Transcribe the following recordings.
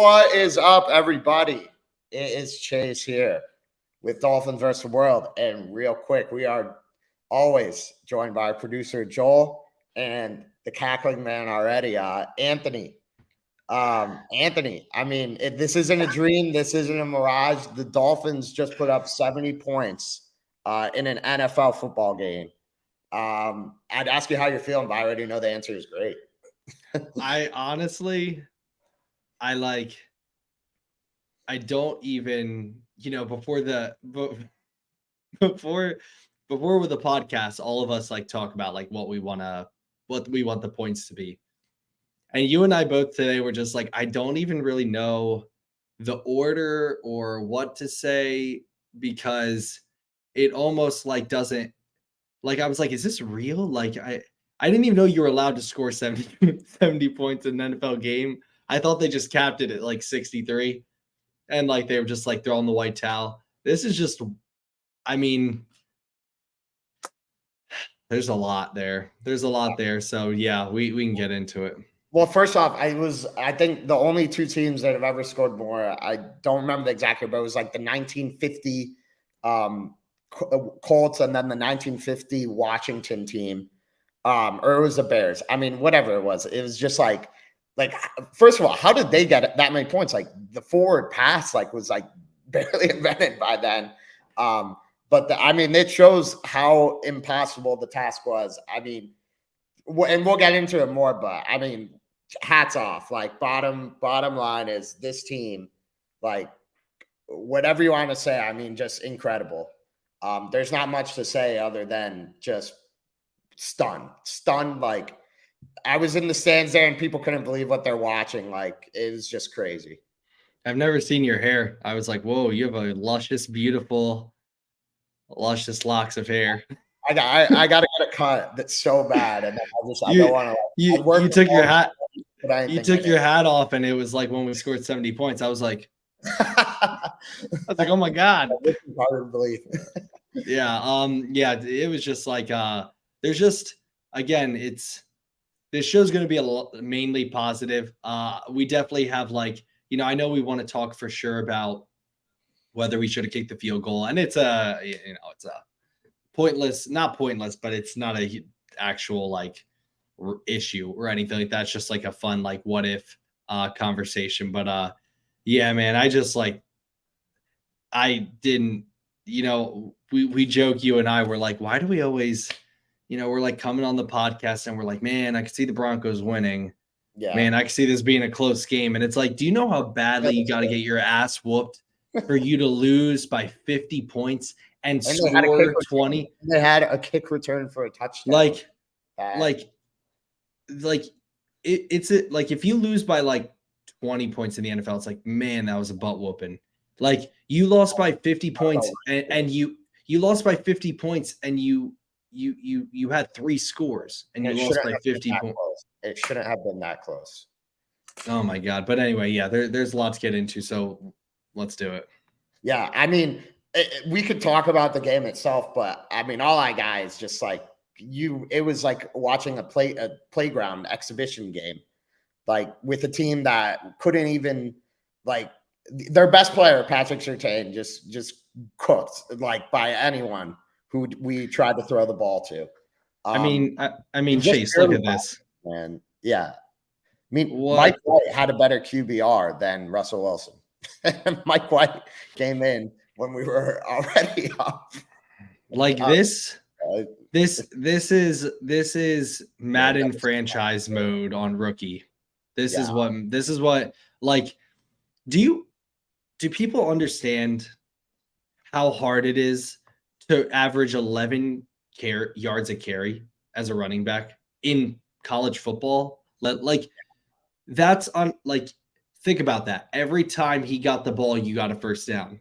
What is up, everybody? It is Chase here with Dolphins versus the World. And real quick, we are always joined by our producer, Joel, and the cackling man already, Anthony. Anthony, this isn't a dream. This isn't a mirage. The Dolphins just put up 70 points in an NFL football game. I'd ask you how you're feeling, but I already know the answer is great. I honestly, I don't even, before with the podcast, all of us talk about what we want the points to be. And you and I both today were just I don't even really know the order or what to say, because it almost doesn't, I was is this real? I didn't even know you were allowed to score 70 points in an NFL game. I thought they just capped it at 63. And they were just throwing the white towel. This is just, there's a lot there. So yeah, we can get into it. Well, first off, I think the only two teams that have ever scored more, I don't remember the exact year, but it was the 1950 Colts and then the 1950 Washington team, or it was the Bears. Whatever it was just first of all, how did they get that many points? The forward pass was barely invented by then. But it shows how impossible the task was. And we'll get into it more, but hats off. Bottom line is this team, whatever you want to say, just incredible. There's not much to say other than just stunned. I was in the stands there and people couldn't believe what they're watching. It was just crazy. I've never seen your hair. I was whoa, you have a luscious, beautiful, luscious locks of hair. I got to get a cut that's so bad. And I don't want to. You took your hat. You took your hat off, and it was when we scored 70 points. I was oh my God. Hard to believe. Yeah. It was just there's just, again, this show's going to be mainly positive. We definitely have I know we want to talk for sure about whether we should have kicked the field goal, and it's a pointless, not pointless, but it's not a actual issue or anything like that. It's just a fun what if conversation. But yeah, man, I just I didn't, we joke, you and I were why do we always, we're coming on the podcast and we're man, I can see the Broncos winning. Yeah, man, I can see this being a close game. And it's do you know how badly you got to get your ass whooped for you to lose by 50 points and score 20? They had a kick return for a touchdown. If you lose by 20 points in the NFL, it's man, that was a butt whooping. You lost by 50 points and you lost by 50 points and you had 3 scores and you lost by 50 points. It shouldn't have been that close. Oh my God. But anyway, yeah, there's a lot to get into, so let's do it. Yeah, we could talk about the game itself, but all I got is just it was watching a playground exhibition game, with a team that couldn't even their best player, Patrick Surtain, just cooked by anyone who we tried to throw the ball to. Chase, look at this. Man, yeah. Mike White had a better QBR than Russell Wilson. Mike White came in when we were already up. This is Madden franchise mode on rookie. This is what do people understand how hard it is to average 11 yards a carry as a running back in college football? That's on think about that. Every time he got the ball, you got a first down.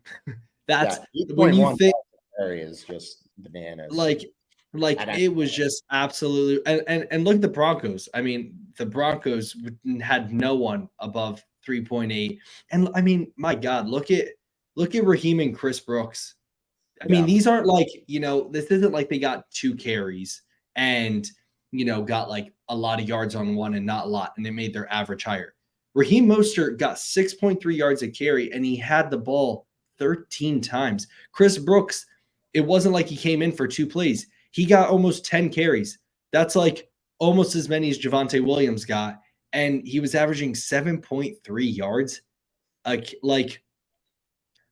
That's when you think is just bananas. It was just absolutely and look at the Broncos. The Broncos had no one above 3.8. And my God, look at Raheem and Chris Brooks. These aren't this isn't they got 2 carries and got a lot of yards on one and not a lot, and they made their average higher. Raheem Mostert got 6.3 yards a carry, and he had the ball 13 times. Chris Brooks, it wasn't like he came in for 2 plays. He got almost 10 carries. That's like almost as many as Javonte Williams got, and he was averaging 7.3 yards. Like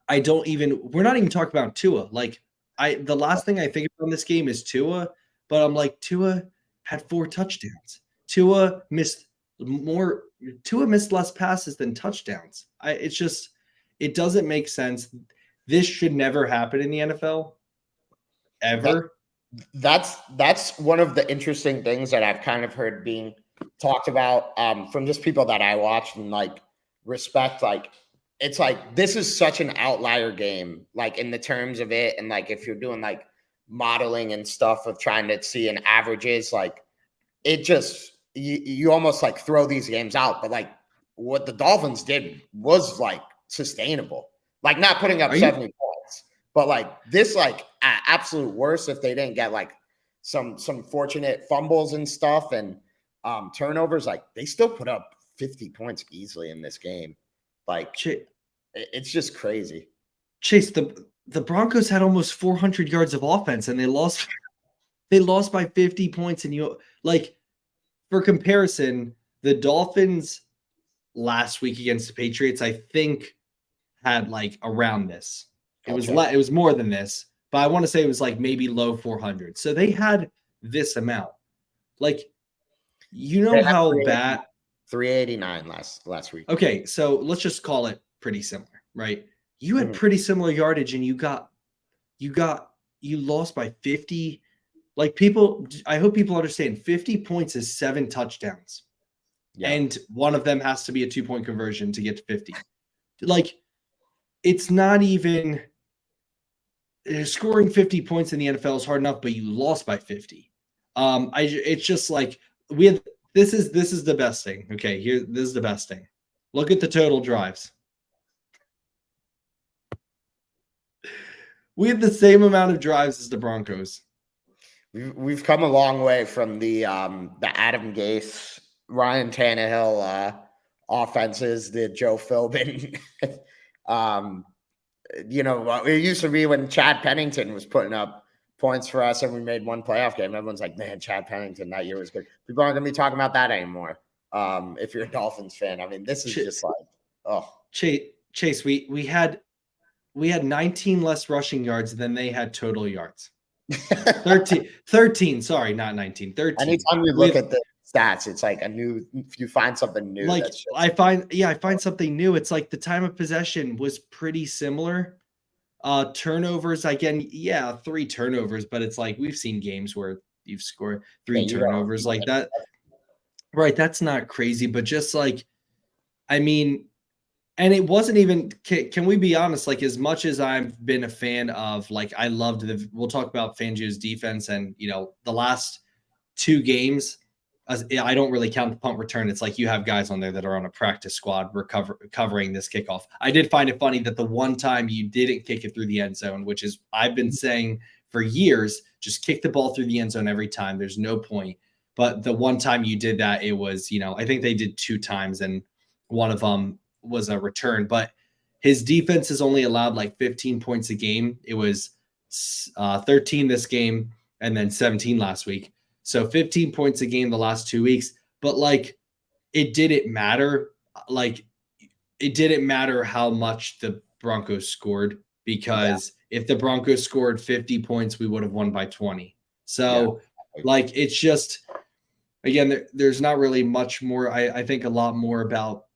I don't even. We're not even talking about Tua. Like the last thing I think about in this game is Tua, but I'm like Tua had 4 touchdowns. Tua missed less passes than touchdowns. It doesn't make sense. This should never happen in the NFL ever. That's one of the interesting things that I've kind of heard being talked about from just people that I watch and like respect. Like, it's like, this is such an outlier game, like in the terms of it. And like, if you're doing like modeling and stuff of trying to see an averages, like it just, you almost like throw these games out. But like what the Dolphins did was like sustainable, like not putting up 70 points, but like this, like absolute worst if they didn't get like some fortunate fumbles and stuff and turnovers, like they still put up 50 points easily in this game. Like it's just crazy. Chase, the Broncos had almost 400 yards of offense and they lost by 50 points. And you like, for comparison, the Dolphins last week against the Patriots, I think had like around this. It was more than this, but I want to say it was like maybe low 400. So they had this amount. Like, you know how bad 389 last week. Okay, so let's just call it pretty similar, right? You had pretty similar yardage and you lost by 50. Like I hope people understand 50 points is 7 touchdowns. Yeah. And one of them has to be a 2-point conversion to get to 50. Like, it's not even scoring 50 points in the NFL is hard enough, but you lost by 50. It's just like this is the best thing. Okay, this is the best thing. Look at the total drives. We had the same amount of drives as the Broncos. We've come a long way from the Adam Gase, Ryan Tannehill offenses, the Joe Philbin. It used to be when Chad Pennington was putting up points for us and we made one playoff game. Everyone's like, man, Chad Pennington that year was good. People aren't going to be talking about that anymore. If you're a Dolphins fan, I mean, this is just like, oh. Chase, we had 19 less rushing yards than they had total yards. 13, sorry, not 19, 13. Anytime you look at the stats, it's like you find something new. Like I find something new. It's like the time of possession was pretty similar. Turnovers, again, 3 turnovers, but it's like we've seen games where you've scored 3 turnovers like that. Right, that's not crazy, but just like, I mean, and it wasn't even, can we be honest, like as much as I've been a fan of, like I loved we'll talk about Fangio's defense and, the last 2 games, I don't really count the punt return. It's like you have guys on there that are on a practice squad covering this kickoff. I did find it funny that the one time you didn't kick it through the end zone, which is I've been saying for years, just kick the ball through the end zone every time. There's no point. But the one time you did that, it was, I think they did 2 times and one of them was a return. But his defense has only allowed like 15 points a game. It was 13 this game and then 17 last week. So 15 points a game the last 2 weeks. But like, it didn't matter. Like, it didn't matter how much the Broncos scored because if the Broncos scored 50 points, we would have won by 20. So like, it's just, again, there's not really much more. I think a lot more about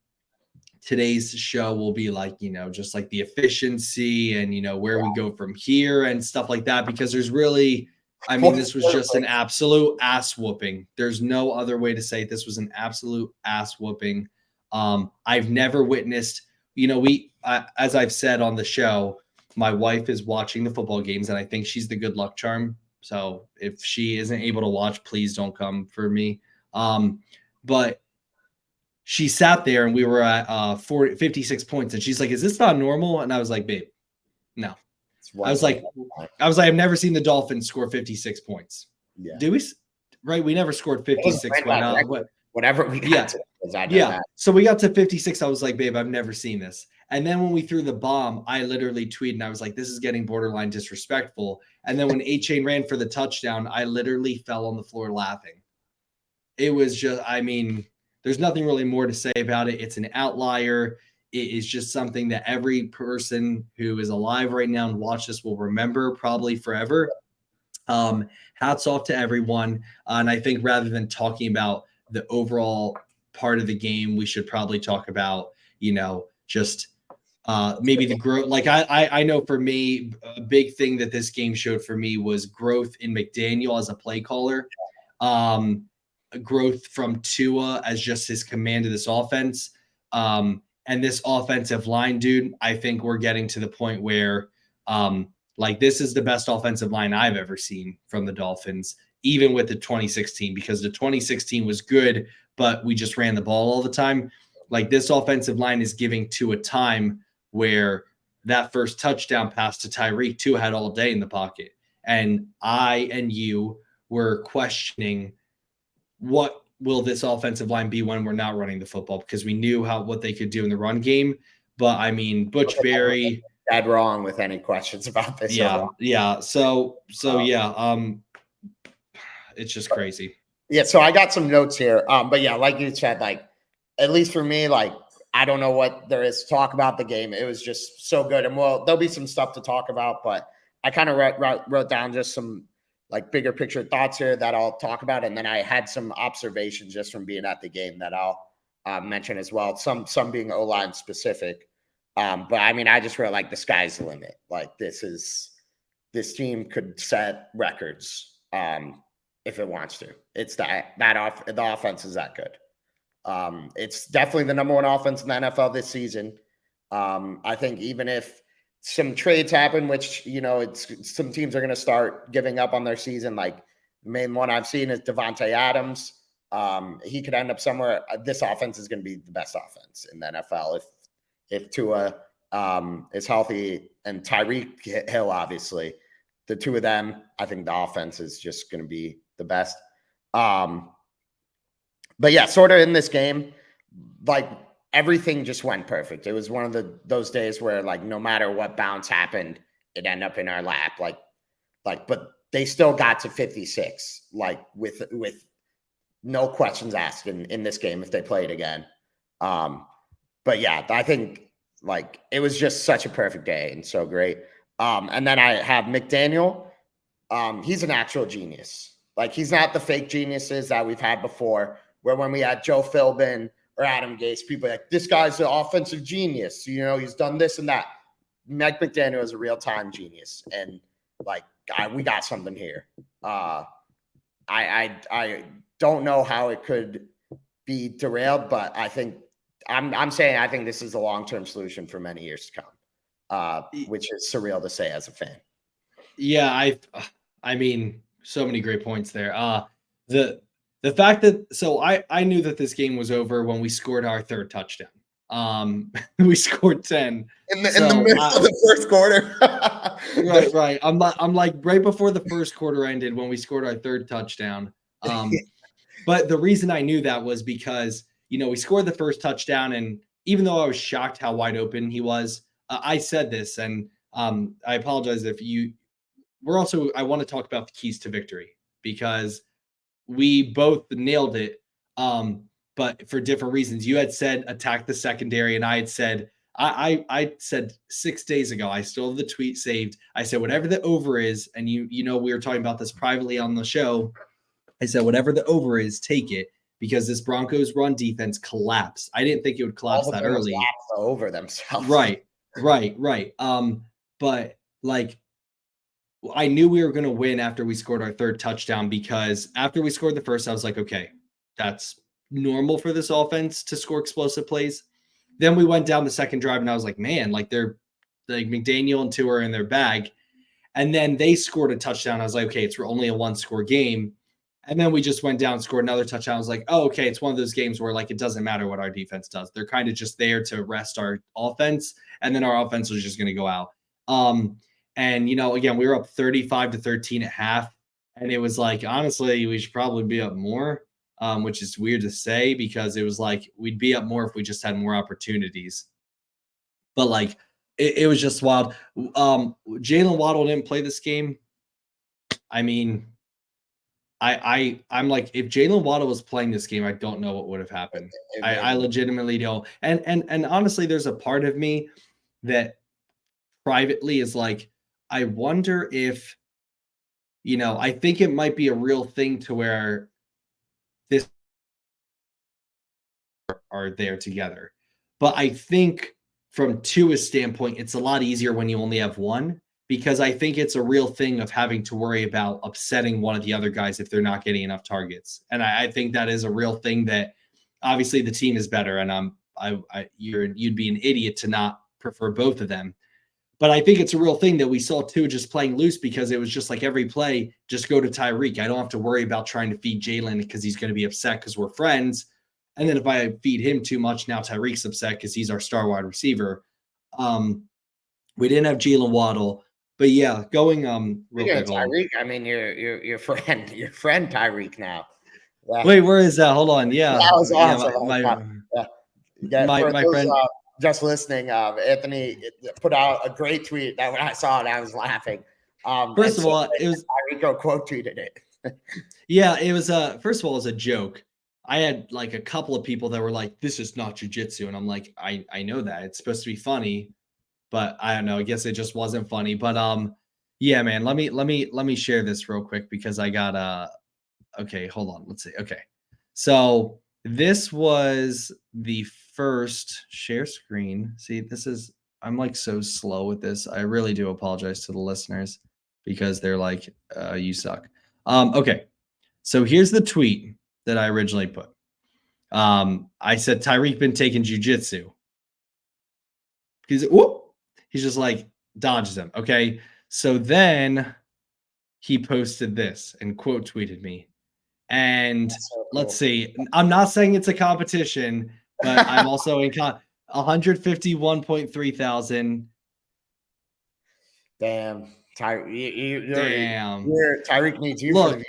today's show will be like, just like the efficiency and, where we go from here and stuff like that, because there's really, I mean, this was just an absolute ass whooping. There's no other way to say it. This was an absolute ass whooping. I've never witnessed, as I've said on the show, my wife is watching the football games and I think she's the good luck charm. So if she isn't able to watch, please don't come for me. But she sat there and we were at 56 points and she's like, is this not normal? And I was like, babe, no. I was like, I've never seen the Dolphins score 56 points. Yeah. Do we? Right. We never scored 56. Whatever we got to because I know Yeah. that. So we got to 56. I was like, babe, I've never seen this. And then when we threw the bomb, I literally tweeted and I was like, this is getting borderline disrespectful. And then when A-Chain ran for the touchdown, I literally fell on the floor laughing. It was just, I mean, there's nothing really more to say about it. It's an outlier. It is just something that every person who is alive right now and watch this will remember probably forever. Hats off to everyone. And I think rather than talking about the overall part of the game, we should probably talk about, just maybe the growth. Like I know for me, a big thing that this game showed for me was growth in McDaniel as a play caller. Growth from Tua as just his command of this offense. And this offensive line, dude, I think we're getting to the point where this is the best offensive line I've ever seen from the Dolphins, even with the 2016, because the 2016 was good, but we just ran the ball all the time. Like this offensive line is giving Tua time where that first touchdown pass to Tyreek, Tua had all day in the pocket. And I and you were questioning what will this offensive line be when we're not running the football, because we knew what they could do in the run game. But I mean, Butch Berry, dead wrong with any questions about this. Yeah. So it's just crazy. Yeah. So I got some notes here. But yeah, like you said, like, at least for me, like, I don't know what there is to talk about the game. It was just so good. And there'll be some stuff to talk about, but I kind of wrote down just some like bigger picture thoughts here that I'll talk about. And then I had some observations just from being at the game that I'll mention as well. Some being O-line specific. But I mean, I just feel like the sky's the limit. Like this team could set records if it wants to. It's the offense is that good. It's definitely the number one offense in the NFL this season. I think even if some trades happen, which, some teams are going to start giving up on their season. Like the main one I've seen is Devontae Adams. He could end up somewhere. This offense is going to be the best offense in the NFL if Tua is healthy and Tyreek Hill, obviously. The two of them, I think the offense is just going to be the best. But yeah, sort of in this game, like everything just went perfect. It was one of those days where like no matter what bounce happened, it ended up in our lap. But they still got to 56, like with no questions asked in this game if they played again. But yeah, I think like it was just such a perfect day and so great. And then I have McDaniel. He's an actual genius. Like he's not the fake geniuses that we've had before, where when we had Joe Philbin or Adam Gase, people are like, this guy's an offensive genius. He's done this and that. Mike McDaniel is a real-time genius. And like, we got something here. I don't know how it could be derailed, but I think I'm saying I think this is a long-term solution for many years to come, which is surreal to say as a fan. Yeah, I mean, so many great points there. The fact that I knew that this game was over when we scored our third touchdown. We scored 10 in the middle of the first quarter. Right. I'm like right before the first quarter ended when we scored our third touchdown. But the reason I knew that was because we scored the first touchdown, and even though I was shocked how wide open he was, I said this, and I apologize if I want to talk about the keys to victory, because we both nailed it, but for different reasons. You had said attack the secondary, and I had said I said 6 days ago, I still have the tweet saved. I said whatever the over is, and we were talking about this privately on the show. I said whatever the over is, take it, because this Broncos run defense collapsed. I didn't think it would collapse that early. Over themselves. Right. But like, I knew we were going to win after we scored our third touchdown, because after we scored the first, I was like, okay, that's normal for this offense to score explosive plays. Then we went down the second drive, and I was like, man, like they're like McDaniel and Tua are in their bag. And then they scored a touchdown. I was like, okay, it's only a 1-score game. And then we just went down and scored another touchdown. I was like, oh, okay, it's one of those games where like it doesn't matter what our defense does. They're kind of just there to rest our offense, and then our offense was just going to go out. And, again, we were up 35-13 at half, and it was like, honestly, we should probably be up more. which is weird to say because it was like we'd be up more if we just had more opportunities. But like it was just wild. Jalen Waddle didn't play this game. I mean, I'm like, if Jalen Waddle was playing this game, I don't know what would have happened. I legitimately don't. And honestly, there's a part of me that privately is like, I wonder if, I think it might be a real thing to where this are there together. But I think from Tua's standpoint, it's a lot easier when you only have one, because I think it's a real thing of having to worry about upsetting one of the other guys if they're not getting enough targets. And I think that is a real thing that obviously the team is better. And you'd be an idiot to not prefer both of them. But I think it's a real thing that we saw Tua just playing loose, because it was just like every play, just go to Tyreek. I don't have to worry about trying to feed Jalen because he's going to be upset because we're friends. And then if I feed him too much, now Tyreek's upset because he's our star wide receiver. We didn't have Jalen Waddle, but yeah, going real quick. Tyreek, I mean your friend Tyreek now. Yeah. Wait, where is that? Hold on. Yeah, that was awesome. My friend. Just listening, Anthony put out a great tweet that when I saw it, I was laughing. First of all, it was Tyreek quote tweeted it. Yeah, it was first of all, it was a joke. I had like a couple of people that were like, "This is not jujitsu," and I'm like, I know that it's supposed to be funny, but I don't know. I guess it just wasn't funny. But yeah, man. Let me share this real quick because I got okay, hold on. Let's see. Okay, so this was the first share screen. See, I'm like so slow with this. I really do apologize to the listeners because they're like, you suck. Okay, so here's the tweet that I originally put. I said Tyreek been taking jujitsu. He's just like dodges him. Okay, so then he posted this and quote tweeted me. And so cool. Let's see. I'm not saying it's a competition, but I'm also in 151.3 thousand. Damn, Damn. Tyreek needs you. Look.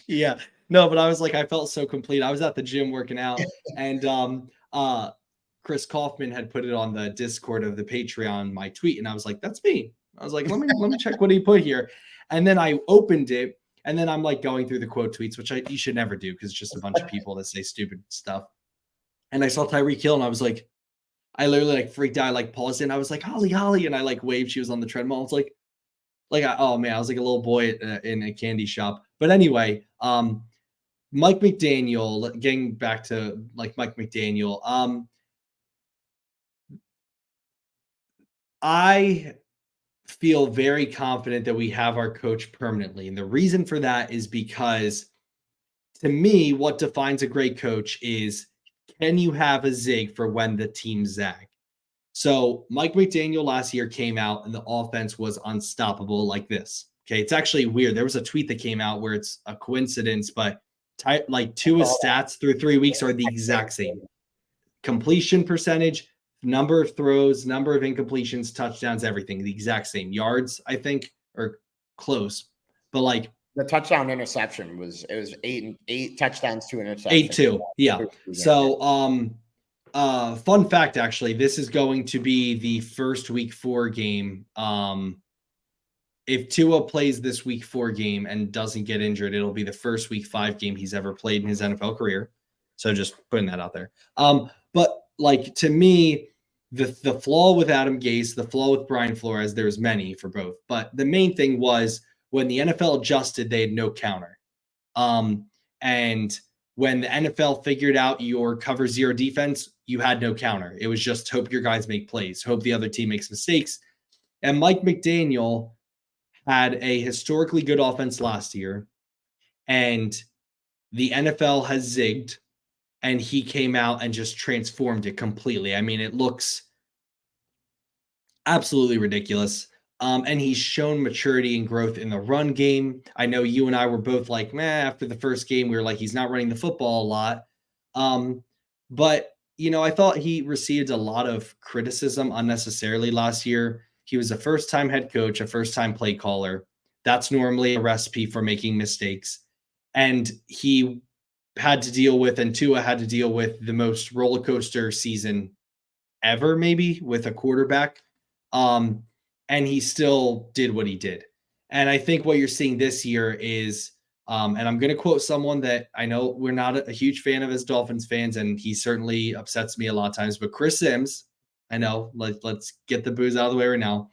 Yeah. No, but I was like, I felt so complete. I was at the gym working out, and Chris Kaufman had put it on the Discord of the Patreon, my tweet, and I was like, that's me. I was like, let me check what he put here. And then I opened it, and then I'm like going through the quote tweets, which you should never do because it's just a bunch of people that say stupid stuff. And I saw Tyreek Hill, and I was like, I literally like freaked out. I like paused it, and I was like, Holly, and I like waved. She was on the treadmill. I was like, oh man, I was like a little boy in a candy shop. But anyway, Mike McDaniel, getting back to like Mike McDaniel, I feel very confident that we have our coach permanently. And the reason for that is because to me, what defines a great coach is, can you have a zig for when the team zag? So Mike McDaniel last year came out and the offense was unstoppable like this. Okay. It's actually weird. There was a tweet that came out where it's a coincidence, but like Tua's stats through 3 weeks are the exact same. Completion percentage, number of throws, number of incompletions, touchdowns, everything the exact same. Yards, I think, are close, but like the touchdown interception was eight touchdowns, 2 interceptions. 8-2. Yeah. So fun fact, actually, this is going to be the first week 4 game. If Tua plays this week 4 game and doesn't get injured, it'll be the first week 5 game he's ever played in his NFL career. So just putting that out there. But like, to me, the flaw with Adam Gase, the flaw with Brian Flores, there's many for both. But the main thing was when the NFL adjusted, they had no counter. And when the NFL figured out your cover 0 defense, you had no counter. It was just hope your guys make plays, hope the other team makes mistakes. And Mike McDaniel had a historically good offense last year, and the NFL has zigged, and he came out and just transformed it completely. I mean, it looks absolutely ridiculous. And he's shown maturity and growth in the run game. I know you and I were both like, after the first game, we were like, he's not running the football a lot. But, I thought he received a lot of criticism unnecessarily last year. He was a first-time head coach, a first-time play caller. That's normally a recipe for making mistakes. and he had to deal with, and Tua had to deal with the most roller coaster season ever, maybe, with a quarterback. And he still did what he did. And I think what you're seeing this year is, and I'm going to quote someone that I know we're not a huge fan of as Dolphins fans, and he certainly upsets me a lot of times, but Chris Sims, I know, let's get the booze out of the way right now.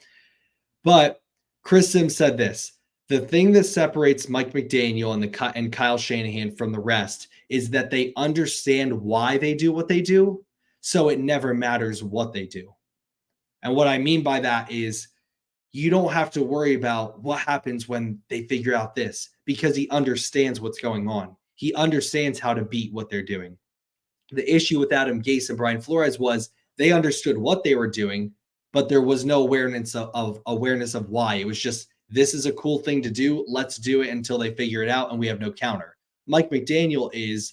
But Chris Sims said this: the thing that separates Mike McDaniel and Kyle Shanahan from the rest is that they understand why they do what they do, so it never matters what they do. And what I mean by that is you don't have to worry about what happens when they figure out this, because he understands what's going on. He understands how to beat what they're doing. The issue with Adam Gase and Brian Flores was they understood what they were doing, but there was no awareness of why. It was just, this is a cool thing to do. Let's do it until they figure it out, and we have no counter. Mike McDaniel is,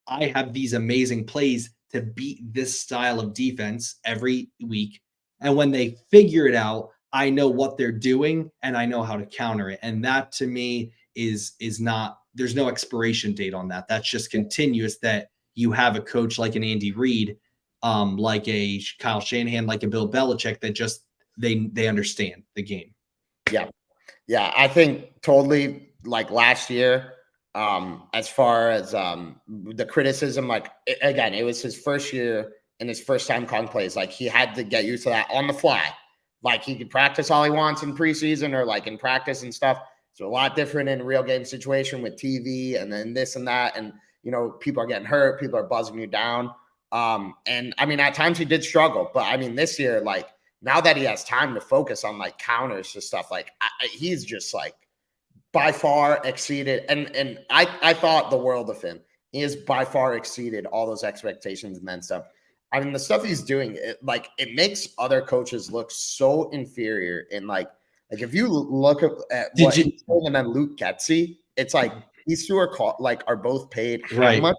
I have these amazing plays to beat this style of defense every week. And when they figure it out, I know what they're doing and I know how to counter it. And that to me is not, there's no expiration date on that. That's just continuous, that you have a coach like an Andy Reid, like a Kyle Shanahan, like a Bill Belichick, that just, they understand the game. Yeah. Yeah. I think totally, like last year, as far as the criticism, like again, it was his first year and his first time calling plays. Like he had to get used to that on the fly. Like he could practice all he wants in preseason or like in practice and stuff. It's a lot different in a real game situation with TV and then this and that. And, you know, people are getting hurt. People are buzzing you down. And I mean, at times he did struggle, but I mean, this year, like now that he has time to focus on like counters and stuff, like he's just like by far exceeded. And I thought the world of him. He has by far exceeded all those expectations and then stuff. I mean, the stuff he's doing, it makes other coaches look so inferior. And like if you look at what he's doing, and then Luke Getsy, it's like these two are both paid how much?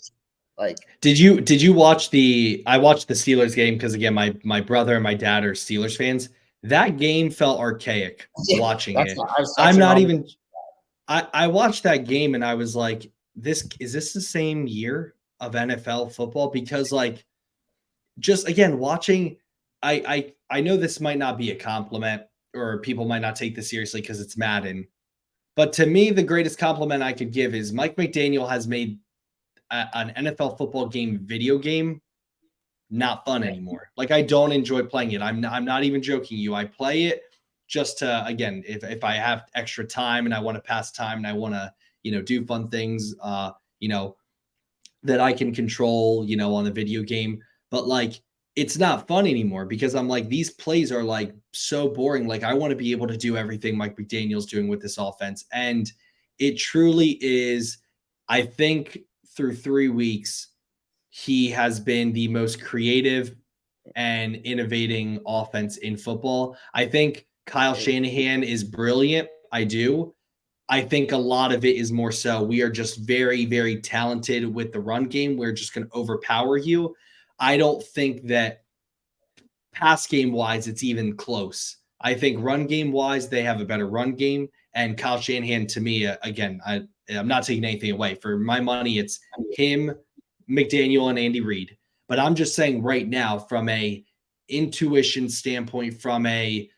Like, did you watch I watched the Steelers game because again, my brother and my dad are Steelers fans. That game felt archaic watching it. I'm not even. I watched that game and I was like, is this the same year of NFL football? Because like, just again, watching, I know this might not be a compliment or people might not take this seriously because it's Madden, but to me, the greatest compliment I could give is Mike McDaniel has made an NFL football video game not fun anymore. Like I don't enjoy playing it. I'm not even joking you. I play it just to, again, if I have extra time and I want to pass time and I want to, do fun things, that I can control, on the video game. But like, it's not fun anymore because I'm like, these plays are like so boring. Like I want to be able to do everything Mike McDaniel's doing with this offense. And it truly is, I think through 3 weeks, he has been the most creative and innovating offense in football. I think Kyle Shanahan is brilliant. I do. I think a lot of it is more so we are just very, very talented with the run game. We're just going to overpower you. I don't think that pass game wise, it's even close. I think run game wise, they have a better run game. And Kyle Shanahan, to me, again, I'm not taking anything away. For my money, it's him, McDaniel, and Andy Reid. But I'm just saying right now, from a intuition standpoint, from a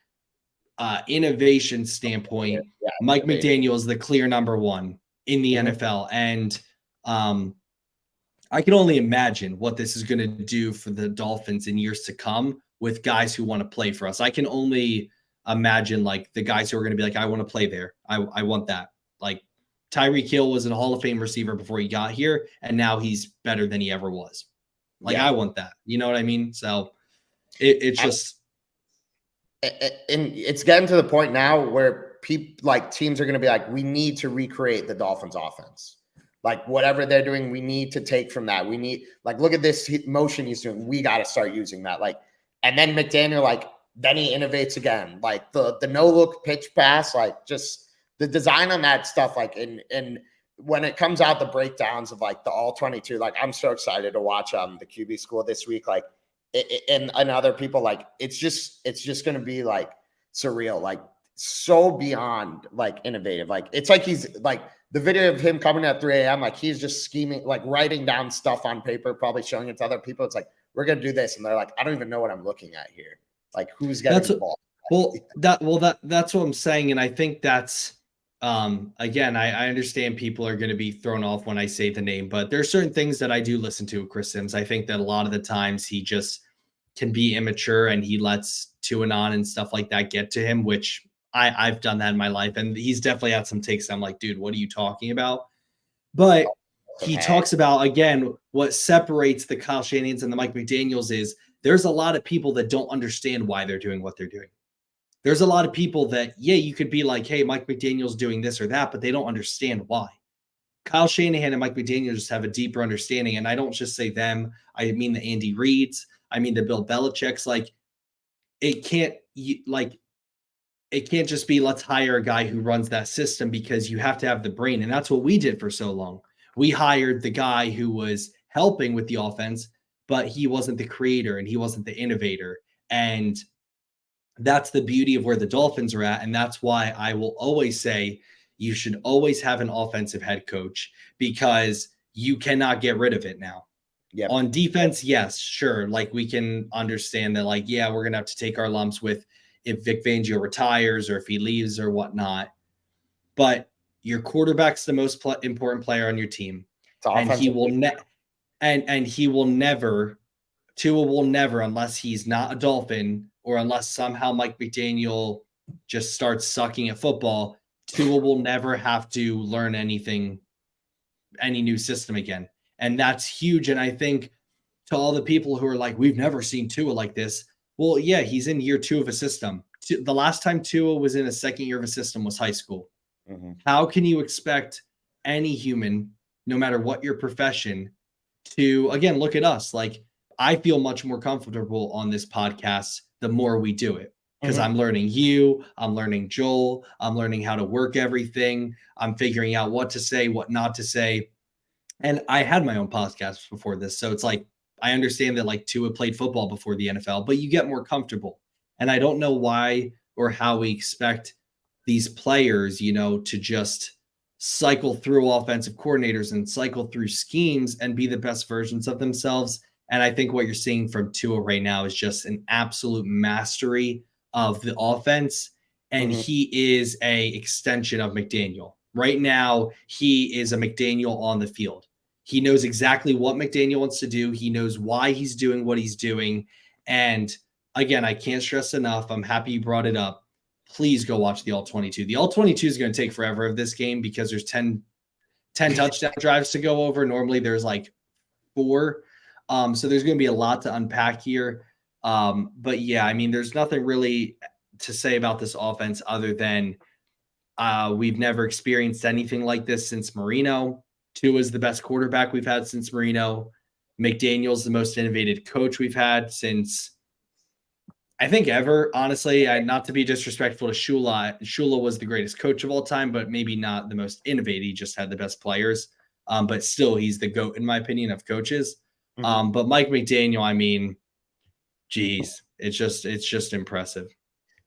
innovation standpoint, Mike McDaniel is the clear number one in the NFL. And I can only imagine what this is going to do for the Dolphins in years to come with guys who want to play for us. I can only imagine like the guys who are going to be like, I want to play there. I want that. Like Tyreek Hill was a Hall of Fame receiver before he got here, and now he's better than he ever was. Like, I want that. You know what I mean? So it's just. And it's getting to the point now where teams are going to be like, we need to recreate the Dolphins offense. Like whatever they're doing, we need to take from that. We need, like, look at this motion he's doing. We got to start using that. Like, and then McDaniel, then he innovates again. Like the no look pitch pass, like just the design on that stuff. Like, and when it comes out, the breakdowns of like the all 22, like I'm so excited to watch the QB school this week. Like, and other people, like it's just going to be like surreal, like so beyond like innovative. Like it's like he's like the video of him coming at 3 a.m., like he's just scheming, like writing down stuff on paper, probably showing it to other people. It's like, we're going to do this. And they're like, I don't even know what I'm looking at here. Like, who's getting the ball? That's what I'm saying. And I think that's, again, I understand people are going to be thrown off when I say the name, but there's certain things that I do listen to Chris Sims. I think that a lot of the times he just can be immature and he lets Tuanon and stuff like that get to him, which I've done that in my life. And he's definitely had some takes. I'm like, dude, what are you talking about? But he talks about, again, what separates the Kyle Shanahan's and the Mike McDaniels is there's a lot of people that don't understand why they're doing what they're doing. There's a lot of people that, yeah, you could be like, hey, Mike McDaniel's doing this or that, but they don't understand why. Kyle Shanahan and Mike McDaniel just have a deeper understanding. And I don't just say them. I mean the Andy Reids. I mean the Bill Belichick's. Like, it can't just be let's hire a guy who runs that system, because you have to have the brain. And that's what we did for so long. We hired the guy who was helping with the offense, but he wasn't the creator and he wasn't the innovator. And that's the beauty of where the Dolphins are at. And that's why I will always say you should always have an offensive head coach, because you cannot get rid of it now. Yep. On defense, yes, sure. Like, we can understand that, like, yeah, we're going to have to take our lumps with if Vic Fangio retires or if he leaves or whatnot. But your quarterback's the most important player on your team. And he will never, Tua will never, unless he's not a Dolphin or unless somehow Mike McDaniel just starts sucking at football, Tua will never have to learn anything, any new system again. And that's huge. And I think to all the people who are like, we've never seen Tua like this. Well, yeah, he's in year 2 of a system. The last time Tua was in a second year of a system was high school. Mm-hmm. How can you expect any human, no matter what your profession, to, again, look at us. Like, I feel much more comfortable on this podcast the more we do it, because I'm learning you, I'm learning Joel, I'm learning how to work everything. I'm figuring out what to say, what not to say. And I had my own podcast before this. So it's like, I understand that like Tua played football before the NFL, but you get more comfortable. And I don't know why or how we expect these players, to just cycle through offensive coordinators and cycle through schemes and be the best versions of themselves. And I think what you're seeing from Tua right now is just an absolute mastery of the offense. And he is a extension of McDaniel. Right now, he is a McDaniel on the field. He knows exactly what McDaniel wants to do. He knows why he's doing what he's doing. And again, I can't stress enough, I'm happy you brought it up. Please go watch the All-22. The All-22 is going to take forever of this game because there's 10 touchdown drives to go over. Normally there's like 4. So there's going to be a lot to unpack here. But yeah, I mean, there's nothing really to say about this offense other than we've never experienced anything like this since Marino. Tua is the best quarterback we've had since Marino. McDaniel's the most innovative coach we've had since, I think, ever. Honestly, not to be disrespectful to Shula. Shula was the greatest coach of all time, but maybe not the most innovative. He just had the best players. But still, he's the GOAT, in my opinion, of coaches. But Mike McDaniel, I mean, geez, it's just impressive.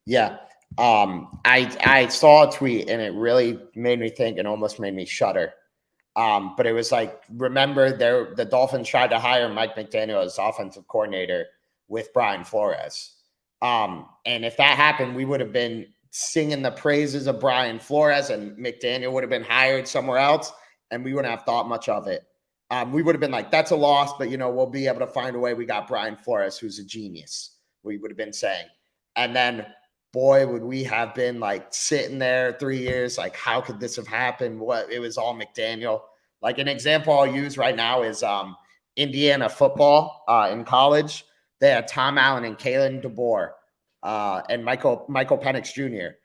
Yeah. I saw a tweet and it really made me think and almost made me shudder. But it was like, remember, the Dolphins tried to hire Mike McDaniel as offensive coordinator with Brian Flores. And if that happened, we would have been singing the praises of Brian Flores and McDaniel would have been hired somewhere else and we wouldn't have thought much of it. We would have been like, that's a loss, but, we'll be able to find a way. We got Brian Flores, who's a genius, we would have been saying. And then, boy, would we have been like sitting there 3 years, like, how could this have happened? What? It was all McDaniel. Like, an example I'll use right now is Indiana football in college. They had Tom Allen and Kalen DeBoer and Michael Penix Jr.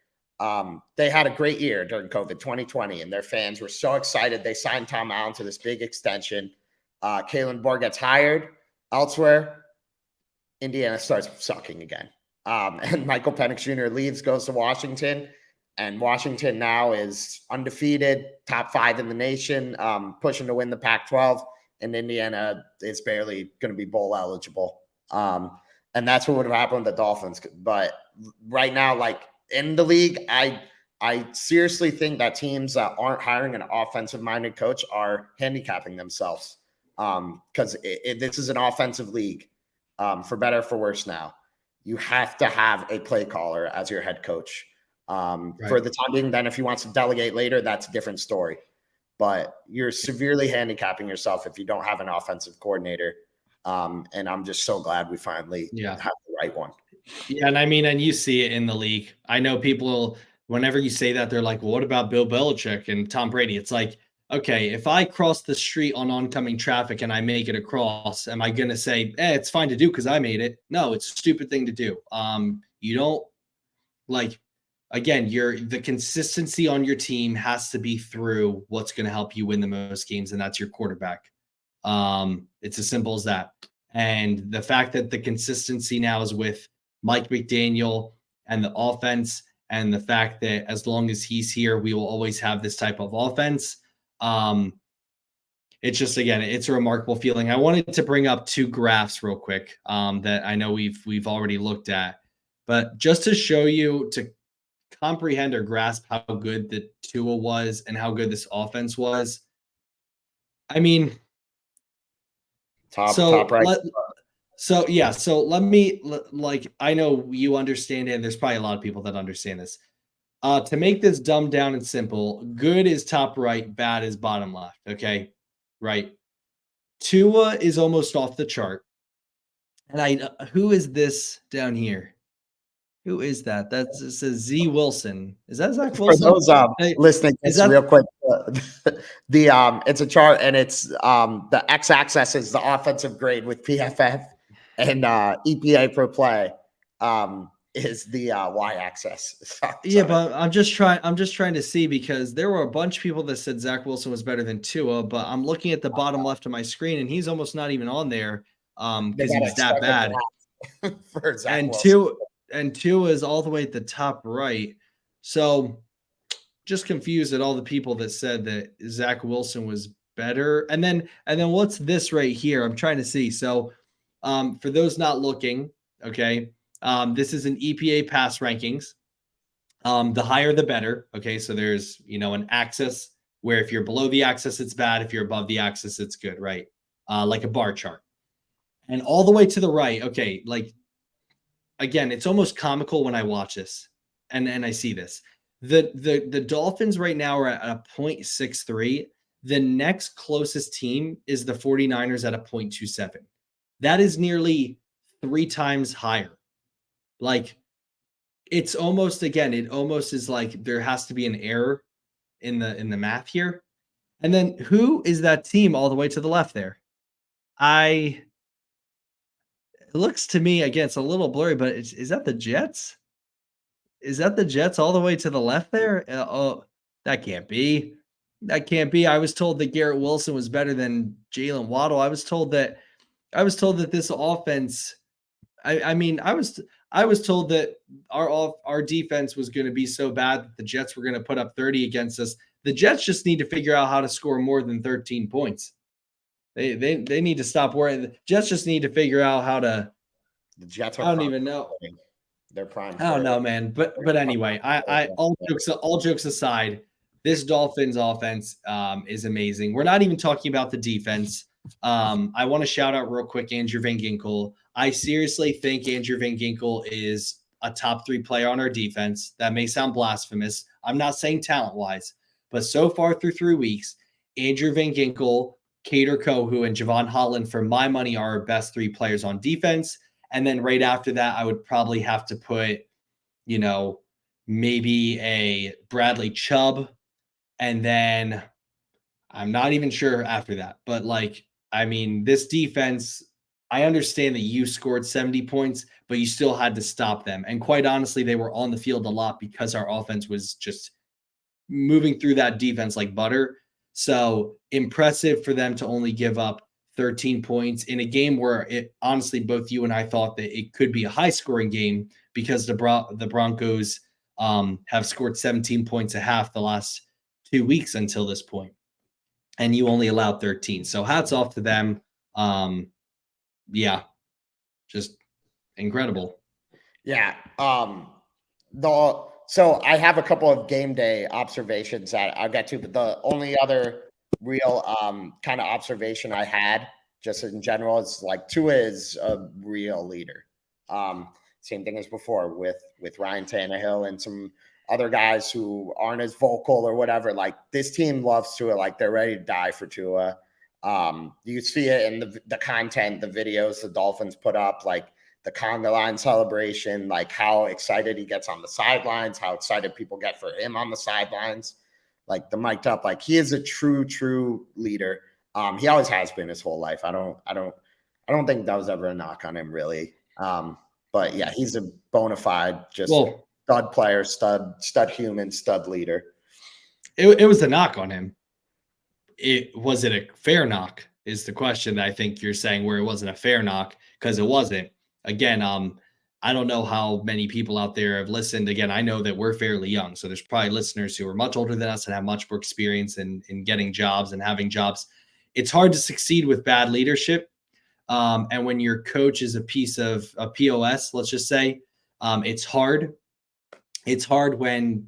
They had a great year during COVID 2020, and their fans were so excited. They signed Tom Allen to this big extension. Kalen DeBoer gets hired elsewhere. Indiana starts sucking again. And Michael Penix Jr. leaves, goes to Washington, and Washington now is undefeated, top 5 in the nation, pushing to win the Pac-12, and Indiana is barely going to be bowl eligible. And that's what would have happened with the Dolphins. But right now, like in the league, I I seriously think that teams that aren't hiring an offensive-minded coach are handicapping themselves, because this is an offensive league, for better or for worse now. You have to have a play caller as your head coach. For the time being, then if he wants to delegate later, that's a different story. But you're severely handicapping yourself if you don't have an offensive coordinator. And I'm just so glad we finally have the right one. Yeah, and I mean, and you see it in the league. I know people, whenever you say that, they're like, well, what about Bill Belichick and Tom Brady? It's like, okay, if I cross the street on oncoming traffic and I make it across, am I going to say, it's fine to do because I made it? No, it's a stupid thing to do. You don't, like, again, the consistency on your team has to be through what's going to help you win the most games, and that's your quarterback. It's as simple as that. And the fact that the consistency now is with Mike McDaniel and the offense, and the fact that as long as he's here, we will always have this type of offense. It's just, again, it's a remarkable feeling. I wanted to bring up two graphs real quick that I know we've already looked at, but just to show you, to comprehend or grasp how good the Tua was and how good this offense was. I mean, top right. So let me, like, I know you understand it, and there's probably a lot of people that understand this. To make this dumbed down and simple, good is top right, bad is bottom left. Okay, right. Tua is almost off the chart, and who is this down here? Who is that? It says Z Wilson. Is that Zach Wilson? For those listening, real quick. It's a chart, and it's the x-axis is the offensive grade with PFF, and EPA per play is the y-axis. Yeah, but I'm just trying to see, because there were a bunch of people that said Zach Wilson was better than Tua, but I'm looking at the bottom left of my screen, and he's almost not even on there because he's that bad. For Zach Wilson. And Tua is all the way at the top right. So just confused at all the people that said that Zach Wilson was better. And then what's this right here? I'm trying to see. So for those not looking, okay, this is an EPA pass rankings. The higher, the better. Okay, so there's, an axis where if you're below the axis, it's bad. If you're above the axis, it's good, right? Like a bar chart. And all the way to the right, okay, like, again, it's almost comical when I watch this and I see this. The Dolphins right now are at a 0.63. The next closest team is the 49ers at a 0.27. That is nearly 3 times higher. Like, it's almost, again, it almost is like there has to be an error in the math here. And then who is that team all the way to the left there? It looks to me, again, it's a little blurry, but is that the Jets? Is that the Jets all the way to the left there? Oh, that can't be. That can't be. I was told that Garrett Wilson was better than Jalen Waddle. I was told that this offense. I was told that our defense was going to be so bad that the Jets were going to put up 30 against us. The Jets just need to figure out how to score more than 13 points. They need to stop worrying. The Jets just need to figure out how to. The Jets are. I don't even know. They're prime. I don't know, man. But anyway, I all jokes aside, this Dolphins offense is amazing. We're not even talking about the defense. I want to shout out real quick Andrew Van Ginkel. I seriously think Andrew Van Ginkel is a top 3 player on our defense. That may sound blasphemous. I'm not saying talent-wise, but so far through 3 weeks, Andrew Van Ginkel, Kader Kohu, and Javon Holland, for my money, are our best 3 players on defense. And then right after that, I would probably have to put, maybe a Bradley Chubb. And then I'm not even sure after that. But, this defense, I understand that you scored 70 points, but you still had to stop them. And quite honestly, they were on the field a lot because our offense was just moving through that defense like butter. So impressive for them to only give up 13 points in a game where honestly, both you and I thought that it could be a high scoring game because the Broncos have scored 17 points a half the last 2 weeks until this point. And you only allowed 13. So hats off to them. Just incredible. Yeah. So I have a couple of game day observations that I'll get to, but the only other real kind of observation I had just in general is like Tua is a real leader. Same thing as before with Ryan Tannehill and some other guys who aren't as vocal or whatever. Like this team loves Tua, like they're ready to die for Tua. You see it in the content, the videos the Dolphins put up, like the conga line celebration, like how excited he gets on the sidelines, how excited people get for him on the sidelines, like the mic'd up, like he is a true leader. He always has been his whole life. I don't think that was ever a knock on him really. But yeah, he's a bona fide just stud player, stud human, stud leader. It was a knock on him. Was it a fair knock is the question that I think you're saying, where it wasn't a fair knock, because it wasn't. Again, I don't know how many people out there have listened. Again, I know that we're fairly young, so there's probably listeners who are much older than us and have much more experience in getting jobs and having jobs. It's hard to succeed with bad leadership. And when your coach is a piece of a POS, let's just say, it's hard. It's hard when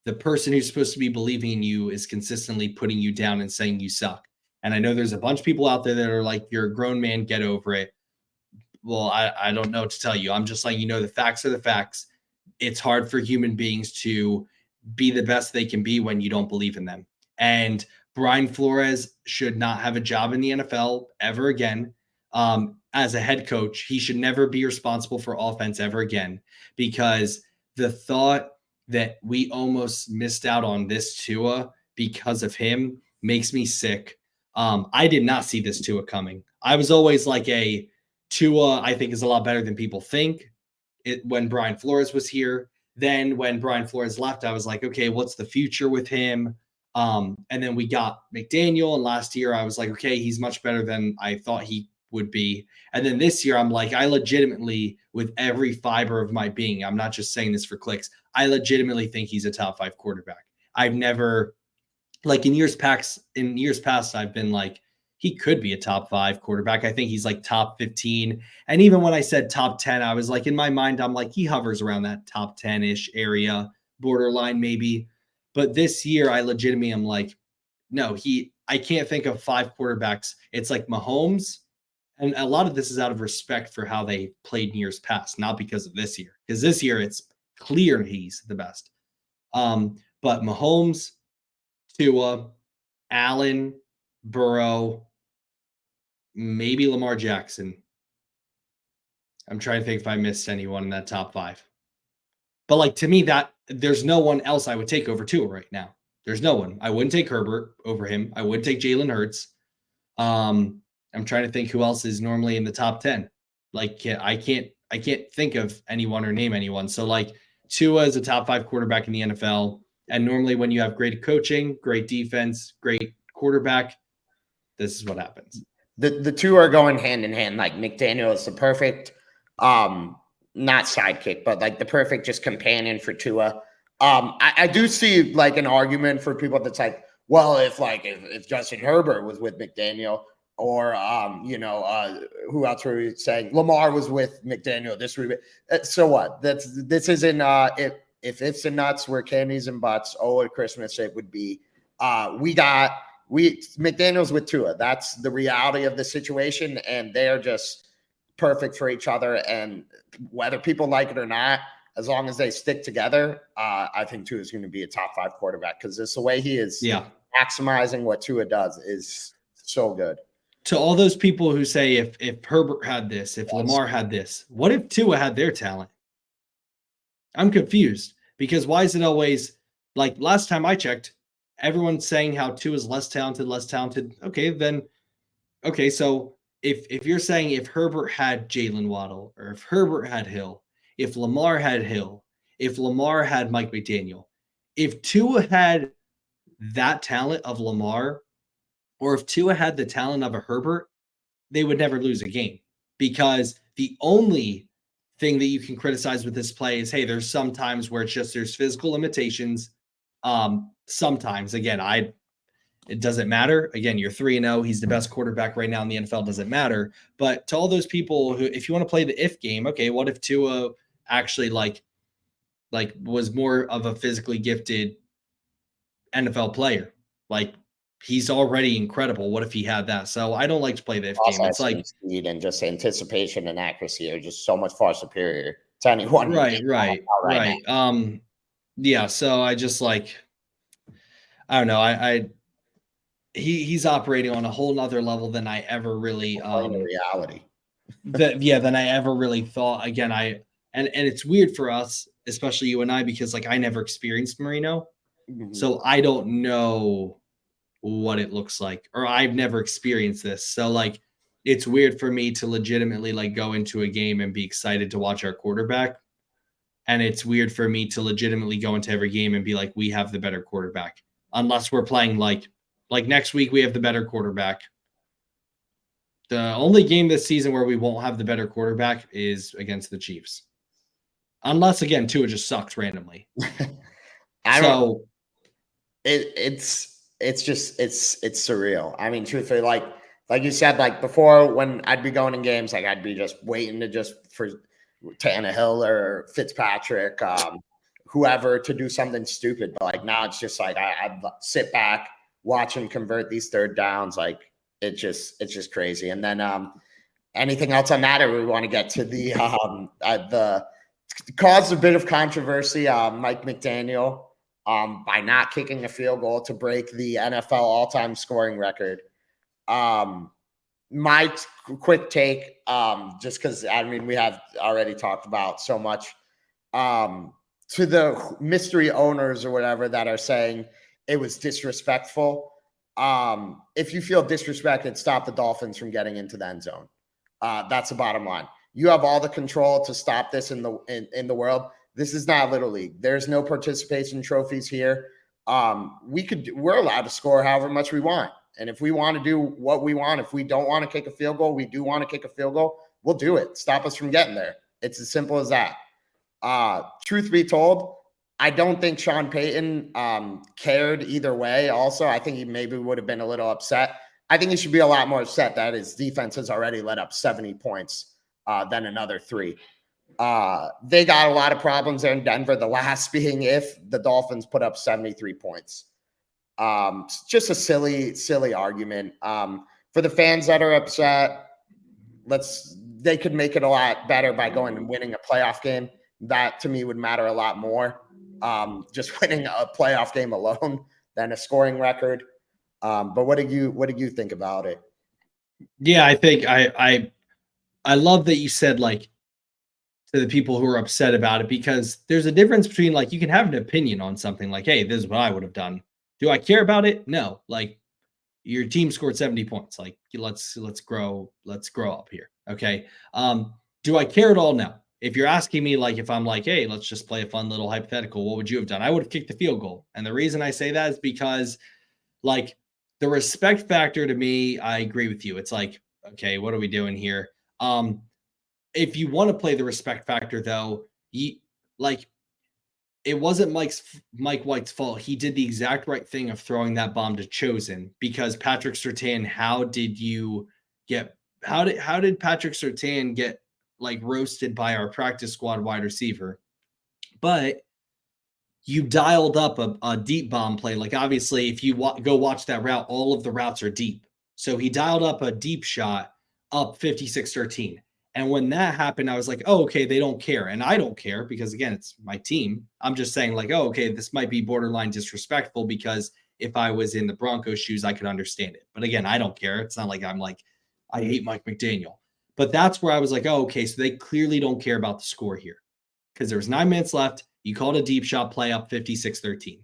the person who's supposed to be believing in you is consistently putting you down and saying you suck. And I know there's a bunch of people out there that are like, you're a grown man, get over it. Well, I don't know what to tell you. I'm just letting you know the facts are the facts. It's hard for human beings to be the best they can be when you don't believe in them. And Brian Flores should not have a job in the NFL ever again. As a head coach, he should never be responsible for offense ever again, because the thought that we almost missed out on this Tua because of him makes me sick. I did not see this Tua coming. I was always like Tua, I think, is a lot better than people think. When Brian Flores was here, then when Brian Flores left, I was like, okay, what's the future with him? And then we got McDaniel, and last year I was like, okay, he's much better than I thought he would be. And then this year I'm like, I legitimately, with every fiber of my being, I'm not just saying this for clicks, I legitimately think he's a top 5 quarterback. I've never, like in years past, I've been like, he could be a top 5 quarterback. I think he's like top 15. And even when I said top 10, I was like, in my mind, I'm like, he hovers around that top 10-ish area, borderline maybe. But this year, I legitimately am like, no, I can't think of 5 quarterbacks. It's like Mahomes. And a lot of this is out of respect for how they played in years past, not because of this year. Because this year, it's clear he's the best. But Mahomes, Tua, Allen, Burrow, maybe Lamar Jackson. I'm trying to think if I missed anyone in that top 5. But like, to me, that there's no one else I would take over Tua right now. There's no one. I wouldn't take Herbert over him. I would take Jalen Hurts. I'm trying to think who else is normally in the top 10. Like, I can't think of anyone or name anyone. So like, Tua is a top 5 quarterback in the NFL. And normally when you have great coaching, great defense, great quarterback, this is what happens. The two are going hand in hand. Like McDaniel is the perfect, not sidekick, but like the perfect just companion for Tua. I do see like an argument for people that's like, well, if Justin Herbert was with McDaniel, or who else were we saying? Lamar was with McDaniel. This would be, so what? This isn't if ifs and nuts were candies and butts. Oh, at Christmas it would be. McDaniel's with Tua. That's the reality of the situation, and they're just perfect for each other. And whether people like it or not, as long as they stick together, I think Tua is going to be a top 5 quarterback, because it's the way he is maximizing what Tua does is so good. To all those people who say if Herbert had this, if Lamar had this, what if Tua had their talent? I'm confused, because why is it always like last time I checked, everyone's saying how Tua is less talented. Okay, so if you're saying if Herbert had Jalen Waddle, or if Herbert had Hill, if Lamar had Hill, if Lamar had Mike McDaniel, if Tua had that talent of Lamar, or if Tua had the talent of a Herbert, they would never lose a game, because the only thing that you can criticize with this play is, hey, there's some times where it's just there's physical limitations. Sometimes, again, it doesn't matter. Again, you're 3-0. He's the best quarterback right now in the NFL. Doesn't matter. But to all those people who, if you want to play the if game, okay, what if Tua actually like like was more of a physically gifted NFL player. Like he's already incredible. What if he had that? So I don't like to play the if Also game. has It's some like speed and just anticipation and accuracy are just so much far superior to anyone in right, the right, NFL right now. right. Yeah. So I just like I don't know. He's operating on a whole nother level than I ever really Playing a reality. than I ever really thought. Again, and it's weird for us, especially you and I, because like I never experienced Marino. Mhm. So I don't know what it looks like, or I've never experienced this. So like it's weird for me to legitimately like go into a game and be excited to watch our quarterback. And it's weird for me to legitimately go into every game and be like, we have the better quarterback. Unless we're playing like next week we have the better quarterback. The only game this season where we won't have the better quarterback is against the Chiefs. Unless again, Tua just sucks randomly. I don't. So It's just it's surreal. I mean, truthfully, like you said, like before when I'd be going in games, like I'd be just waiting to just for Tannehill or Fitzpatrick, whoever to do something stupid. But like now it's just like I'd sit back, watch him convert these third downs. Like it's just crazy. And then anything else on that, or we want to get to the caused a bit of controversy. Mike McDaniel, by not kicking a field goal to break the NFL all-time scoring record. My quick take, just because I mean we have already talked about so much, to the mystery owners or whatever that are saying it was disrespectful. If you feel disrespected, stop the Dolphins from getting into the end zone. That's the bottom line. You have all the control to stop this in the world. This is not Little League. There's no participation trophies here. We're allowed to score however much we want. And if we want to do what we want, if we don't want to kick a field goal, we do want to kick a field goal, we'll do it. Stop us from getting there. It's as simple as that. Truth be told, I don't think Sean Payton cared either way. Also, I think he maybe would have been a little upset. I think he should be a lot more upset that his defense has already let up 70 points than another 3. They got a lot of problems there in Denver. The last being if the Dolphins put up 73 points. Just a silly argument. For the fans that are upset, they could make it a lot better by going and winning a playoff game. That to me would matter a lot more. Just winning a playoff game alone than a scoring record. But what do you think about it? yeah, I think I love that you said like to the people who are upset about it, because there's a difference between like you can have an opinion on something like, hey, this is what I would have done. Do I care about it? No. Like your team scored 70 points. Like let's grow up here. Okay. Do I care at all? No. If you're asking me like if I'm like, hey, let's just play a fun little hypothetical, what would you have done? I would have kicked the field goal. And the reason I say that is because like the respect factor to me, I agree with you. It's like, okay, what are we doing here? If you want to play the respect factor though, like it wasn't Mike White's fault. He did the exact right thing of throwing that bomb to Chosen, because Patrick Surtain, how did Patrick Surtain get like roasted by our practice squad wide receiver? But you dialed up a deep bomb play. Like obviously, if you go watch that route, all of the routes are deep. So he dialed up a deep shot up 56-13. And when that happened, I was like, oh, okay, they don't care. And I don't care because, again, it's my team. I'm just saying, like, oh, okay, this might be borderline disrespectful because if I was in the Broncos' shoes, I could understand it. But again, I don't care. It's not like I'm like, I hate Mike McDaniel. But that's where I was like, oh, okay, so they clearly don't care about the score here because there was 9 minutes left. You called a deep shot play up 56-13.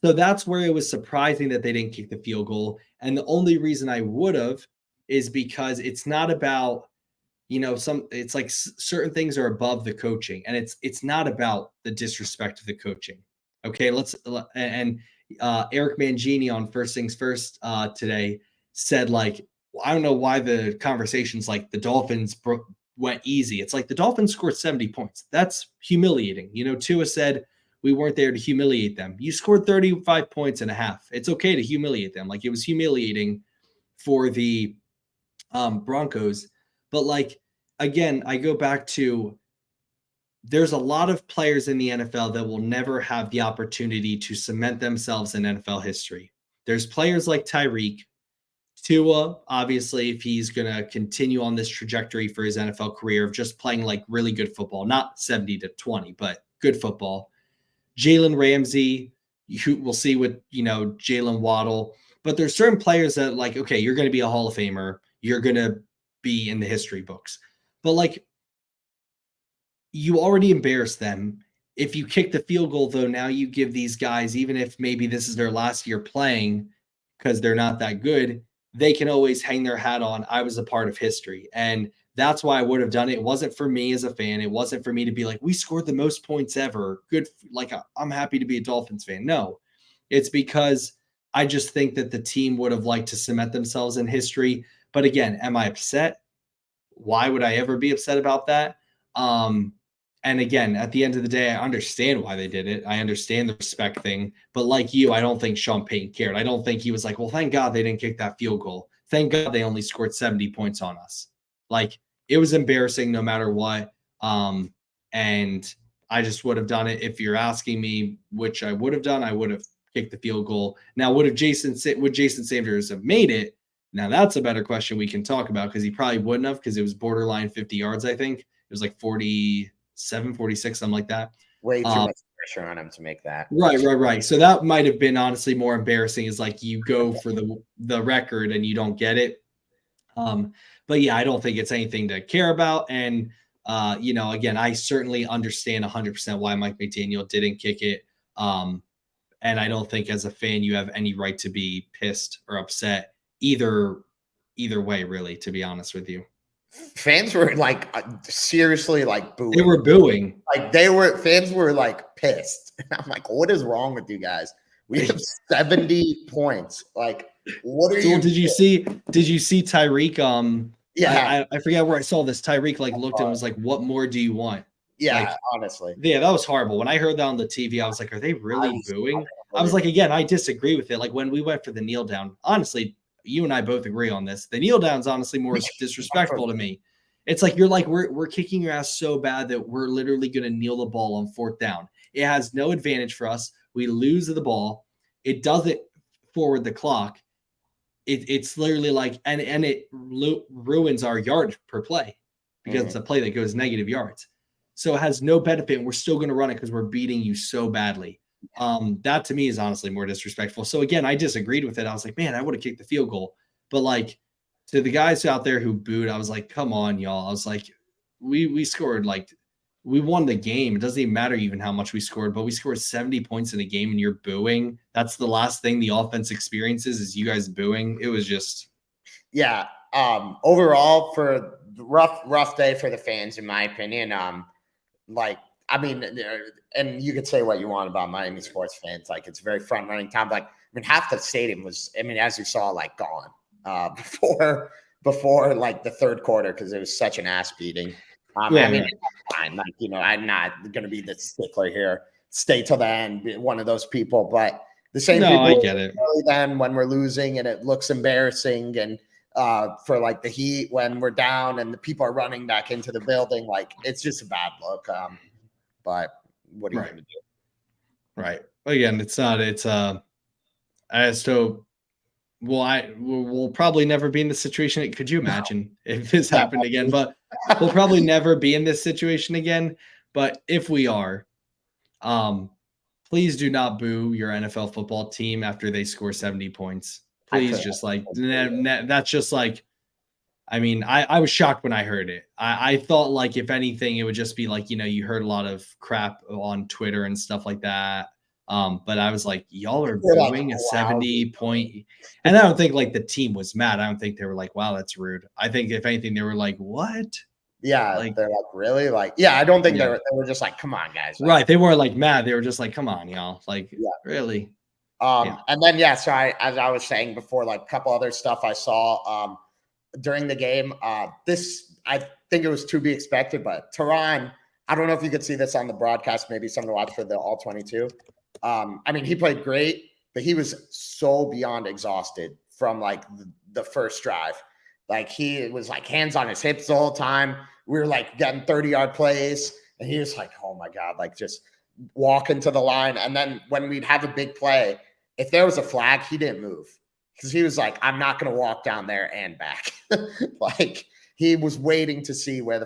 So that's where it was surprising that they didn't kick the field goal. And the only reason I would have is because it's not about, it's like certain things are above the coaching, and it's not about the disrespect of the coaching. Okay, Eric Mangini on First Things First today said like, I don't know why the conversation's like the Dolphins went easy. It's like the Dolphins scored 70 points. That's humiliating. Tua said we weren't there to humiliate them. You scored 35 points and a half. It's okay to humiliate them. Like it was humiliating for the Broncos. But like, again, I go back to there's a lot of players in the NFL that will never have the opportunity to cement themselves in NFL history. There's players like Tyreek, Tua, obviously, if he's going to continue on this trajectory for his NFL career of just playing like really good football, not 70-20, but good football. Jalen Ramsey, we'll see with, Jalen Waddle. But there's certain players that like, okay, you're going to be a Hall of Famer. You're going to be in the history books. But like, you already embarrassed them. If you kick the field goal, though, now you give these guys, even if maybe this is their last year playing because they're not that good, they can always hang their hat on, I was a part of history. And that's why I would have done it. It wasn't for me as a fan. It wasn't for me to be like, we scored the most points ever. Good. Like, I'm happy to be a Dolphins fan. No, it's because I just think that the team would have liked to cement themselves in history. But again, am I upset? Why would I ever be upset about that? And again, at the end of the day, I understand why they did it. I understand the respect thing. But like you, I don't think Sean Payton cared. I don't think he was like, well, thank God they didn't kick that field goal. Thank God they only scored 70 points on us. Like, it was embarrassing no matter what. And I just would have done it. If you're asking me, which I would have done, I would have kicked the field goal. Now, would Jason Sanders have made it? Now, that's a better question we can talk about, because he probably wouldn't have, because it was borderline 50 yards, I think. It was like 47, 46, something like that. Way too much pressure on him to make that. Right. So that might have been honestly more embarrassing, is like you go for the record and you don't get it. But yeah, I don't think it's anything to care about. And, again, I certainly understand 100% why Mike McDaniel didn't kick it. And I don't think as a fan you have any right to be pissed or upset either way, really, to be honest with you. Fans were like seriously like booing. They were booing. Like fans were like pissed. I'm like, what is wrong with you guys? We have 70 points. Like, what are you? Did you see Tyreek? Yeah, I forget where I saw this. Tyreek like looked and was like, "What more do you want?" Yeah, like, honestly. Yeah, that was horrible. When I heard that on the TV, I was like, "Are they really booing?" I was like, again, I disagree with it. Like, when we went for the kneel down, honestly, you and I both agree on this. The kneel down's honestly more disrespectful to me. It's like, you're like, we're kicking your ass so bad that we're literally going to kneel the ball on 4th down. It has no advantage for us. We lose the ball. It doesn't forward the clock. It's literally like, and it ruins our yard per play, because it's a play that goes negative yards. So it has no benefit, and we're still going to run it because we're beating you so badly. That to me is honestly more disrespectful. So again, I disagreed with it. I was like, man, I would have kicked the field goal. But like, to the guys out there who booed, I was like, come on, y'all. I was like, we scored, like, we won the game. It doesn't even matter even how much we scored, but we scored 70 points in a game and you're booing. That's the last thing the offense experiences, is you guys booing. It was just, yeah. Overall, for the rough day for the fans, in my opinion. Like, I mean, and you could say what you want about Miami sports fans. Like, it's very front running time. Like, I mean, half the stadium was, I mean, as you saw, like, gone before like the third quarter, because it was such an ass beating. I mean, it's fine. Like, I'm not going to be the stickler here. Stay till the end, be one of those people. But the same people, I get it. Then when we're losing and it looks embarrassing, and for like the Heat when we're down and the people are running back into the building, like, it's just a bad look. But what are you going to do? Right. Again, it's not. It's as to. We'll probably never be in this situation. Could you imagine if this happened again? But we'll probably never be in this situation again. But if we are, please do not boo your NFL football team after they score 70 points. Please, just like, that's just like, I mean, I was shocked when I heard it. I thought, like, if anything, it would just be like, you heard a lot of crap on Twitter and stuff like that. But I was like, y'all are booing a 70-point. And I don't think like the team was mad. I don't think they were like, wow, that's rude. I think if anything, they were like, what? Yeah, like, they're like, really? Like, yeah, I don't think they were just like, come on, guys. Like, right. They weren't like mad. They were just like, come on, y'all. Like, really? And then, so as I was saying before, like, a couple other stuff I saw during the game. This, I think it was to be expected, but Tehran, I don't know if you could see this on the broadcast, maybe someone to watch for the All 22. I mean, he played great, but he was so beyond exhausted from like the first drive. Like, he was like hands on his hips the whole time. We were like getting 30-yard plays. And he was like, oh my God, like just walk into the line. And then when we'd have a big play, if there was a flag, he didn't move because he was like, I'm not going to walk down there and back. Like he was waiting to see where the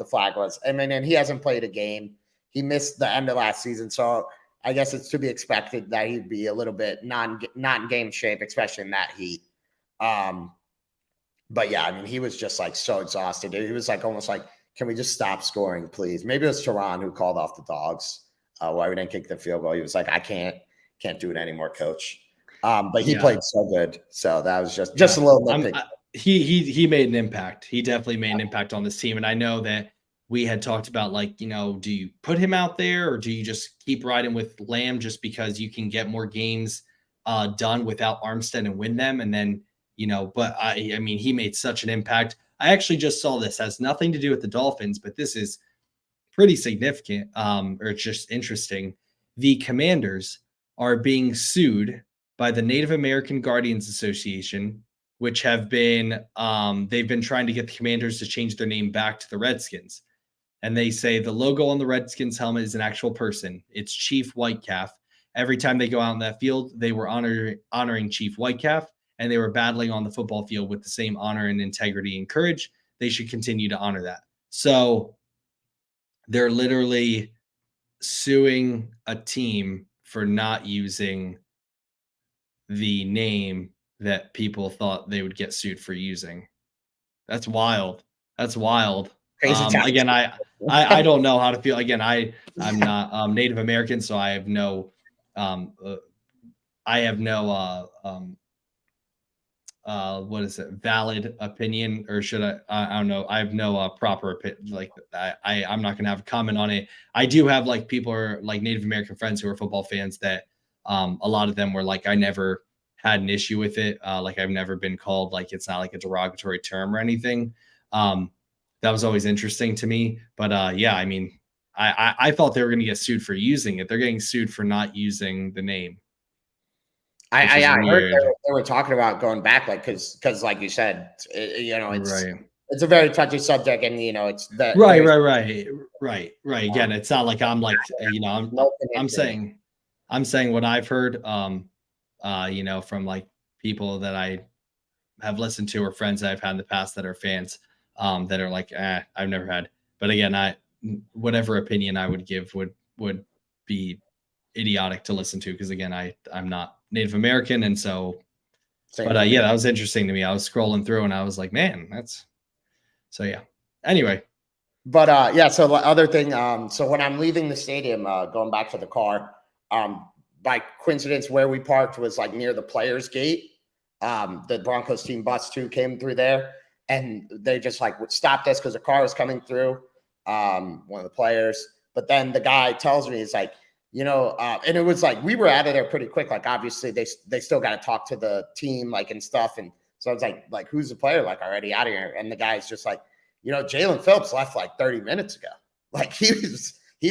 flag was. I mean, and he hasn't played a game. He missed the end of last season. So I guess it's to be expected that he'd be a little bit not in game shape, especially in that heat. But yeah, I mean, he was just like so exhausted. He was like almost like, can we just stop scoring, please? Maybe it was Tehran who called off the dogs. Why we didn't kick the field goal. He was like, I can't do it anymore, coach. But he played so good. So that was just a little nitpick. He made an impact. He definitely made an impact on this team. And I know that we had talked about like, do you put him out there or do you just keep riding with Lamb just because you can get more games done without Armstead and win them? And then, but I mean, he made such an impact. I actually just saw this. Has nothing to do with the Dolphins, but this is pretty significant or just interesting. The Commanders are being sued by the Native American Guardians Association, which have been they've been trying to get the Commanders to change their name back to the Redskins. And they say the logo on the Redskins helmet is an actual person. It's Chief Whitecalf. Every time they go out in that field, they were honoring Chief Whitecalf, and they were battling on the football field with the same honor and integrity and courage. They should continue to honor that. So they're literally suing a team for not using the name that people thought they would get sued for using. That's wild. That's wild. Again, I don't know how to feel. Again, I'm not Native American, so I have no what is it, valid opinion, or should I don't know. I have no proper opinion. Like I'm not gonna have a comment on it. I do have like people are like Native American friends who are football fans that a lot of them were like, I never had an issue with it. Like I've never been called, like it's not like a derogatory term or anything. That was always interesting to me. But yeah, I mean, I thought they were going to get sued for using it. They're getting sued for not using the name. I heard they were talking about going back, like because like you said, it's a very touchy subject, and it's that right. Again, it's not like I'm like I'm saying what I've heard, from like people that I have listened to or friends that I've had in the past that are fans, that are like, I've never had. But again, whatever opinion I would give would be idiotic to listen to because again, I'm not Native American, and so. Yeah, that was interesting to me. I was scrolling through and I was like, man, so yeah. Anyway. But yeah, so the other thing, so when I'm leaving the stadium, going back to the car, by coincidence, where we parked was like near the players' gate. The Broncos team bus too came through there, and they just like stopped us because the car was coming through. One of the players, but then the guy tells me, he's like, and it was like we were out of there pretty quick. Like obviously they still got to talk to the team like and stuff, and so I was like who's the player like already out of here? And the guy's just like, Jalen Phillips left like 30 minutes ago. Like he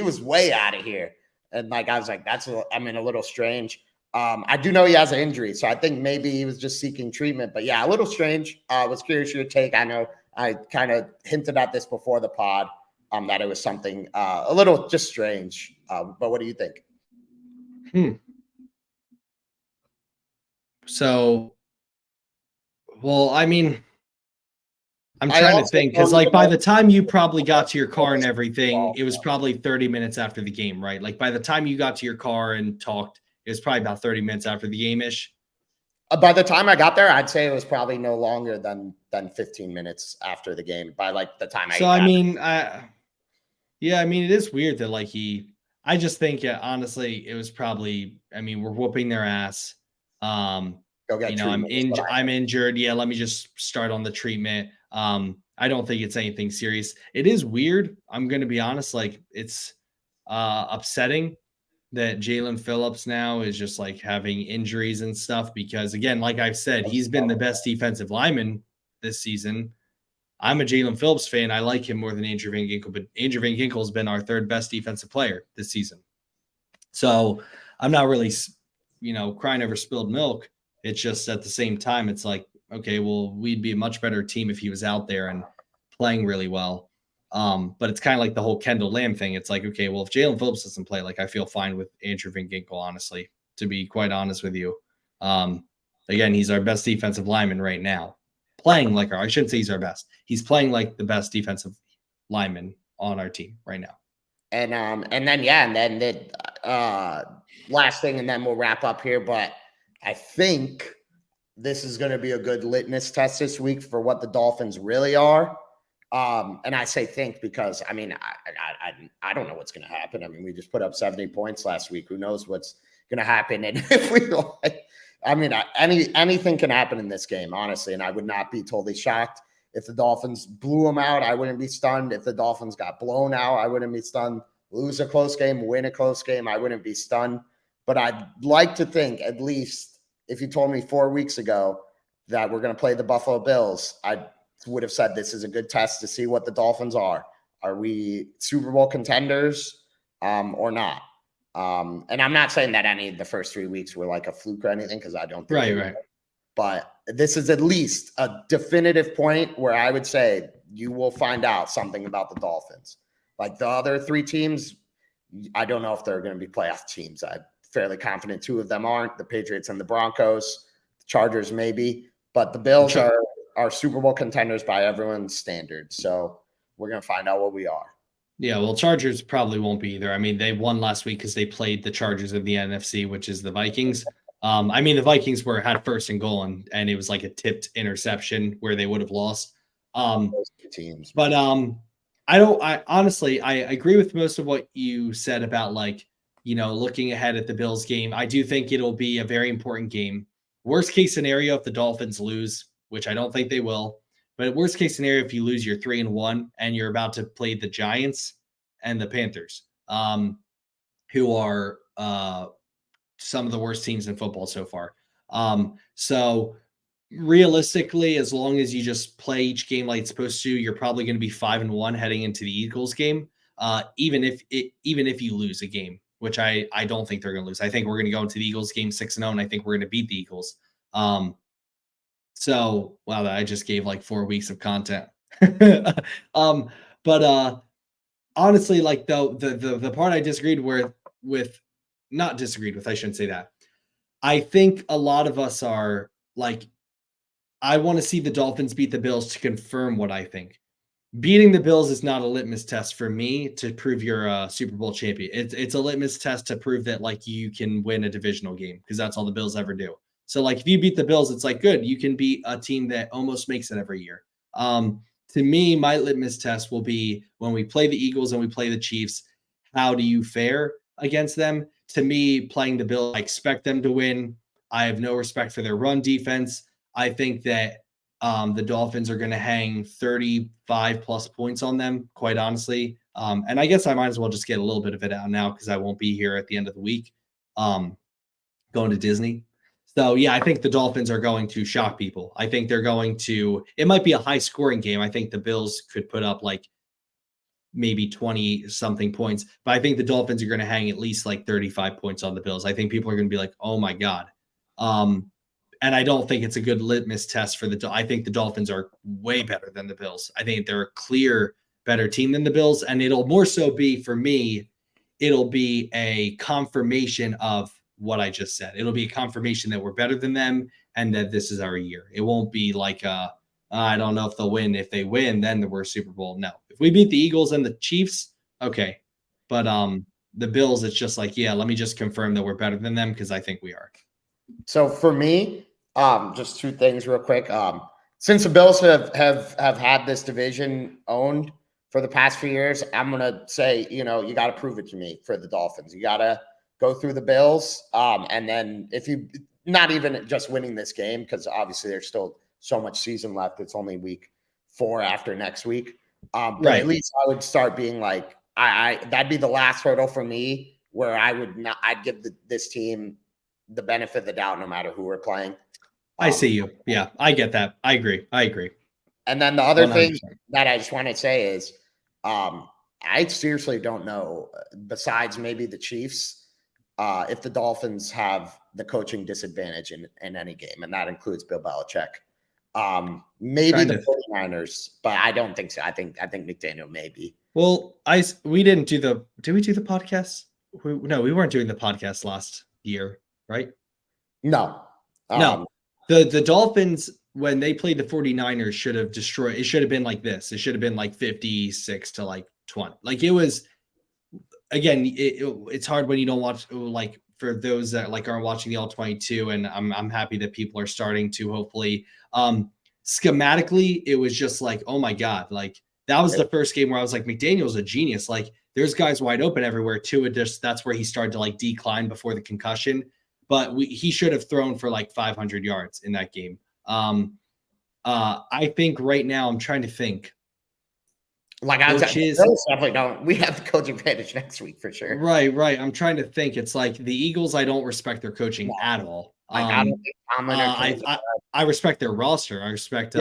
was way out of here. And like I was like, that's a little strange. I do know he has an injury, so I think maybe he was just seeking treatment. But yeah, a little strange. I was curious your take. I know I kind of hinted at this before the pod, that it was something a little just strange. But what do you think? So, well, I mean, I'm trying to think because like by the time you probably got to your car and everything, it was probably 30 minutes after the game, right? Like by the time you got to your car and talked, it was probably about 30 minutes after the game-ish. By the time I got there, I'd say it was probably no longer than 15 minutes after the game by like the time I got there. Yeah, I mean, it is weird that like I just think, honestly, it was probably, I mean, we're whooping their ass. I'm injured. Yeah, let me just start on the treatment. I don't think it's anything serious. It is weird. I'm going to be honest. Like it's upsetting that Jalen Phillips now is just like having injuries and stuff because again, like I've said, he's been the best defensive lineman this season. I'm a Jalen Phillips fan. I like him more than Andrew Van Ginkel, but Andrew Van Ginkel has been our third best defensive player this season. So I'm not really, crying over spilled milk. It's just at the same time, it's like, okay, well, we'd be a much better team if he was out there and playing really well. But it's kind of like the whole Kendall Lamb thing. It's like, okay, well, if Jalen Phillips doesn't play, like I feel fine with Andrew Van Ginkel, honestly, to be quite honest with you. Again, he's our best defensive lineman right now. Playing like I shouldn't say he's our best. He's playing like the best defensive lineman on our team right now. And then the last thing, and then we'll wrap up here. But I think this is going to be a good litmus test this week for what the Dolphins really are. And I say think because I mean I don't know what's going to happen. I mean, we just put up 70 points last week. Who knows what's going to happen? And if we like, I mean, anything can happen in this game, honestly. And I would not be totally shocked if the Dolphins blew them out. I wouldn't be stunned. If the Dolphins got blown out, I wouldn't be stunned. Lose a close game, win a close game, I wouldn't be stunned. But I'd like to think, at least if you told me 4 weeks ago that we're going to play the Buffalo Bills, I would have said this is a good test to see what the Dolphins are. Are we Super Bowl contenders or not? And I'm not saying that any of the first 3 weeks were like a fluke or anything, because I don't think Right. But this is at least a definitive point where I would say you will find out something about the Dolphins. Like the other 3 teams, I don't know if they're going to be playoff teams. I'm fairly confident 2 of them aren't, the Patriots and the Broncos. The Chargers maybe, but the Bills are Super Bowl contenders by everyone's standards. So we're going to find out what we are. Yeah, well, Chargers probably won't be either. I mean, they won last week because they played the Chargers of the NFC, which is the Vikings. I mean, the Vikings had first and goal, and it was like a tipped interception where they would have lost. Those 2 teams. But I honestly agree with most of what you said about, like, you know, looking ahead at the Bills game. I do think it'll be a very important game. Worst case scenario, if the Dolphins lose, which I don't think they will, but worst case scenario, if you lose, you're 3-1 and you're about to play the Giants and the Panthers, who are some of the worst teams in football so far. So realistically, as long as you just play each game like it's supposed to, you're probably going to be 5-1 heading into the Eagles game. Even if you lose a game, which I don't think they're going to lose. I think we're going to go into the Eagles game 6-0, and I think we're going to beat the Eagles. So wow, I just gave like 4 weeks of content. But honestly, like the part I disagreed with, not disagreed with, I shouldn't say that. I think a lot of us are like, I want to see the Dolphins beat the Bills to confirm what I think. Beating the Bills is not a litmus test for me to prove you're a Super Bowl champion. It's a litmus test to prove that, like, you can win a divisional game, because that's all the Bills ever do. So, like, if you beat the Bills, it's like, good, you can beat a team that almost makes it every year. To me, my litmus test will be when we play the Eagles and we play the Chiefs, how do you fare against them? To me, playing the Bills, I expect them to win. I have no respect for their run defense. I think that the Dolphins are going to hang 35 plus points on them, quite honestly. And I guess I might as well just get a little bit of it out now, because I won't be here at the end of the week going to Disney. So, yeah, I think the Dolphins are going to shock people. I think they're going to – it might be a high-scoring game. I think the Bills could put up like maybe 20-something points. But I think the Dolphins are going to hang at least like 35 points on the Bills. I think people are going to be like, oh, my God. And I don't think it's a good litmus test for I think the Dolphins are way better than the Bills. I think they're a clear better team than the Bills. And it'll more so be, for me, it'll be a confirmation of what I just said. It'll be a confirmation that we're better than them and that this is our year. It won't be like, I don't know if they'll win. If they win, then we're Super Bowl. No. If we beat the Eagles and the Chiefs, okay. But the Bills, it's just like, yeah, let me just confirm that we're better than them, because I think we are. So for me, just 2 things real quick. Since the Bills have had this division owned for the past few years, I'm going to say, you know, you got to prove it to me for the Dolphins. You got to go through the Bills. And then if you not even just winning this game, because obviously there's still so much season left. It's only week 4 after next week. But Right. At least I would start being like, that'd be the last hurdle for me where I'd give this team the benefit of the doubt no matter who we're playing. I see you. Yeah, I get that. I agree. And then the other 100%. thing that I just want to say is I seriously don't know, besides maybe the Chiefs, if the Dolphins have the coaching disadvantage in any game, and that includes Bill Belichick. Maybe the 49ers, but I don't think so. I think McDaniel maybe. Well, we didn't do did we do the podcast? No, we weren't doing the podcast last year, right? No. No. The Dolphins, when they played the 49ers, should have destroyed. It should have been like this. It should have been like 56 to like 20. Like it was, again, it's hard when you don't watch, like for those that like aren't watching the all 22, and I'm happy that people are starting to hopefully. Schematically, it was just like, oh my God, like that was the first game where I was like, McDaniel's a genius. Like there's guys wide open everywhere too. And just that's where he started to like decline before the concussion. But he should have thrown for like 500 yards in that game. I think right now I'm trying to think. Like I definitely don't. We have the coach advantage next week for sure. Right. I'm trying to think. It's like the Eagles. I don't respect their coaching at all. I don't think Tomlin I respect their roster. I respect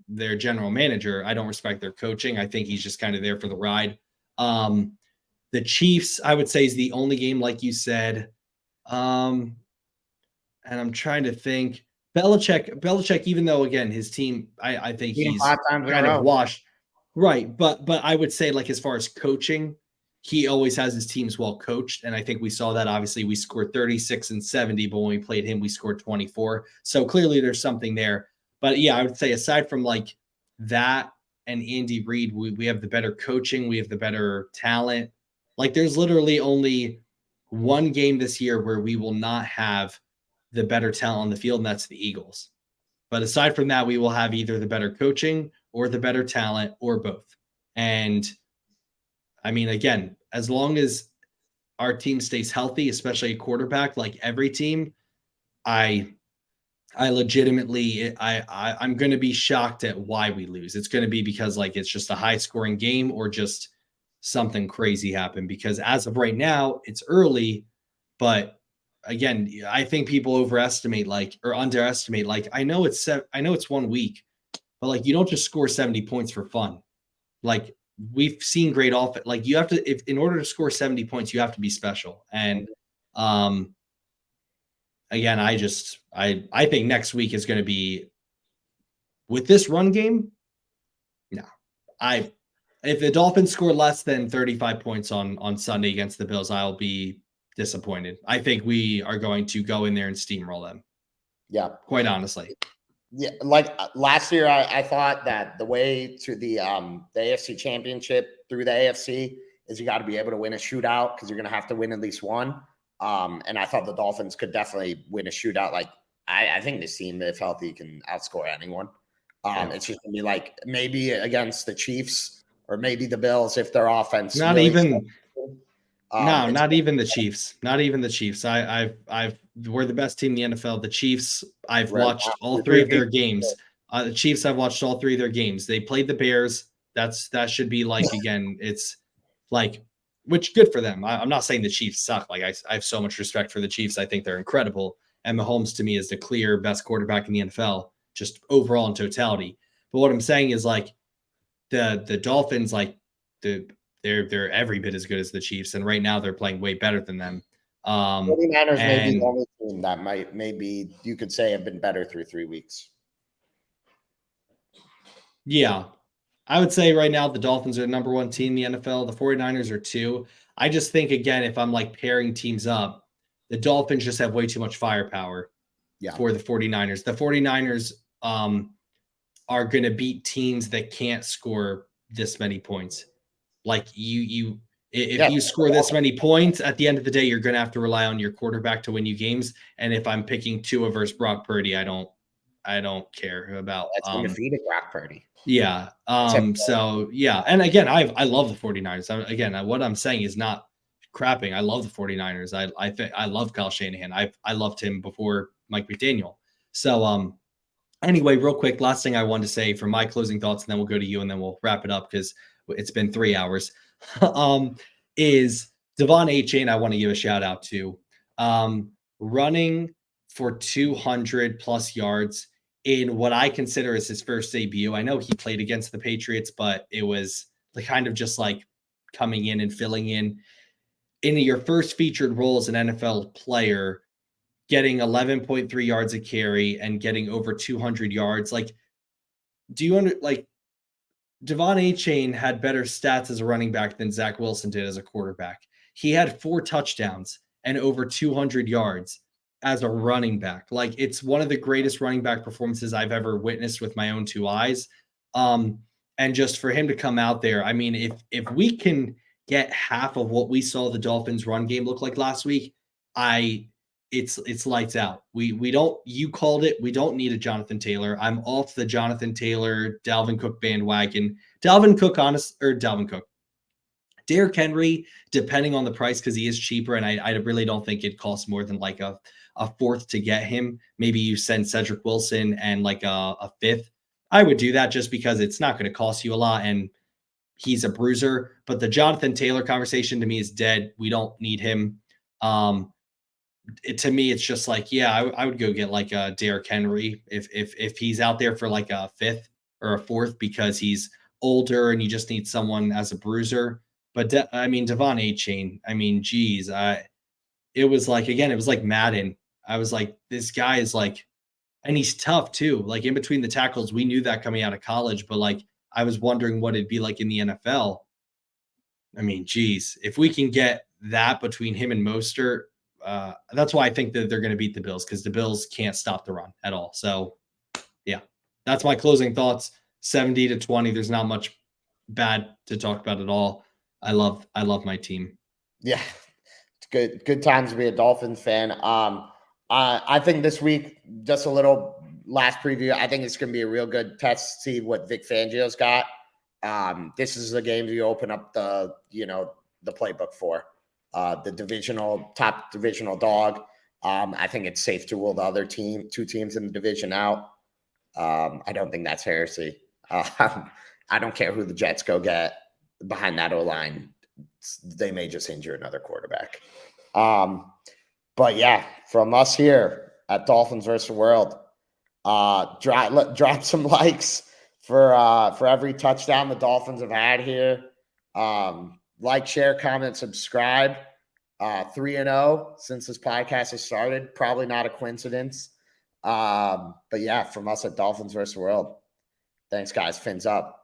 their general manager. I don't respect their coaching. I think he's just kind of there for the ride. The Chiefs, I would say, is the only game, like you said. And I'm trying to think. Belichick, even though again his team, I think he's kind of washed. Right, but I would say, like, as far as coaching, he always has his teams well coached, and I think we saw that. Obviously, we scored 36 and 70, but when we played him, we scored 24. So clearly, there's something there. But yeah, I would say aside from like that and Andy Reid, we have the better coaching, we have the better talent. Like, there's literally only one game this year where we will not have the better talent on the field, and that's the Eagles. But aside from that, we will have either the better coaching or the better talent or both. And I mean, again, as long as our team stays healthy, especially a quarterback, like every team, I legitimately, I'm going to be shocked at why we lose. It's going to be because like it's just a high scoring game or just something crazy happened. Because as of right now, it's early, but again, I think people overestimate or underestimate. Like I know it's 1 week, but like you don't just score 70 points for fun. Like we've seen great offense. Like you have to, in order to score 70 points, you have to be special. And again, I think next week is going to be with this run game. No, if the Dolphins score less than 35 points on Sunday against the Bills, I'll be disappointed. I think we are going to go in there and steamroll them. Yeah, quite honestly. Yeah, like last year, I thought that the way to the AFC Championship through the AFC is you got to be able to win a shootout because you're going to have to win at least one. And I thought the Dolphins could definitely win a shootout. Like I think this team, if healthy, can outscore anyone. It's just going to be like maybe against the Chiefs or maybe the Bills if their offense. Not really even. Not even the Chiefs. Not even the Chiefs. We're the best team in the NFL. The Chiefs, I've watched all 3 of their games. The Chiefs, I've watched all 3 of their games. They played the Bears. That should be like, again, it's like, which good for them. I'm not saying the Chiefs suck. Like I have so much respect for the Chiefs. I think they're incredible. And Mahomes to me is the clear best quarterback in the NFL, just overall in totality. But what I'm saying is like the Dolphins, like they're every bit as good as the Chiefs, and right now they're playing way better than them. 49ers may be the only team that maybe you could say have been better through 3 weeks. Yeah, I would say right now the Dolphins are the number 1 team in the NFL. The 49ers are 2. I just think, again, if I'm like pairing teams up, the Dolphins just have way too much firepower for the 49ers. The 49ers are going to beat teams that can't score this many points. Like if you score this many points, at the end of the day, you're going to have to rely on your quarterback to win you games. And if I'm picking Tua versus Brock Purdy, I don't care about. That's undefeated Brock Purdy. Yeah. So yeah. And again, I love the 49ers. What I'm saying is not crapping. I love the 49ers. I love Kyle Shanahan. I loved him before Mike McDaniel. So anyway, real quick, last thing I wanted to say for my closing thoughts, and then we'll go to you and then we'll wrap it up because it's been 3 hours. Is Devon A-Chain I want to give a shout out to. Running for 200 plus yards in what I consider as his first debut. I know he played against the Patriots, but it was kind of just like coming in and filling in your first featured role as an NFL player, getting 11.3 yards a carry and getting over 200 yards. Like do you Devon A-Chain had better stats as a running back than Zach Wilson did as a quarterback. He had 4 touchdowns and over 200 yards as a running back. Like, it's one of the greatest running back performances I've ever witnessed with my own 2 eyes. And just for him to come out there, I mean, if we can get half of what we saw the Dolphins run game look like last week, it's lights out. We don't, you called it, we don't need a Jonathan Taylor. I'm off the Jonathan Taylor, Dalvin Cook bandwagon. Dalvin Cook. Derrick Henry, depending on the price, because he is cheaper, and I really don't think it costs more than like a fourth to get him. Maybe you send Cedric Wilson and like a fifth. I would do that just because it's not going to cost you a lot, and he's a bruiser. But the Jonathan Taylor conversation to me is dead. We don't need him. To me, it's just like, yeah, I would go get like a Derrick Henry if he's out there for like a fifth or a fourth, because he's older and you just need someone as a bruiser. But I mean, Devon A-Chain, I mean, geez, it was like Madden. I was like, this guy is like, and he's tough too. Like, in between the tackles, we knew that coming out of college, but like, I was wondering what it'd be like in the NFL. I mean, geez, if we can get that between him and Mostert, that's why I think that they're going to beat the Bills, because the Bills can't stop the run at all. So, yeah, that's my closing thoughts. 70-20. There's not much bad to talk about at all. I love my team. Yeah, it's good times to be a Dolphins fan. I think this week, just a little last preview, I think it's going to be a real good test to see what Vic Fangio's got. This is the game you open up the playbook for. The top divisional dog. I think it's safe to rule the other two teams in the division out. I don't think that's heresy. I don't care who the Jets go get behind that O-line. They may just injure another quarterback. But yeah, from us here at Dolphins versus World, drop some likes for every touchdown the Dolphins have had here. Like, share, comment, subscribe. 3-0 since this podcast has started. Probably not a coincidence. But yeah, from us at Dolphins versus World. Thanks, guys. Fins up.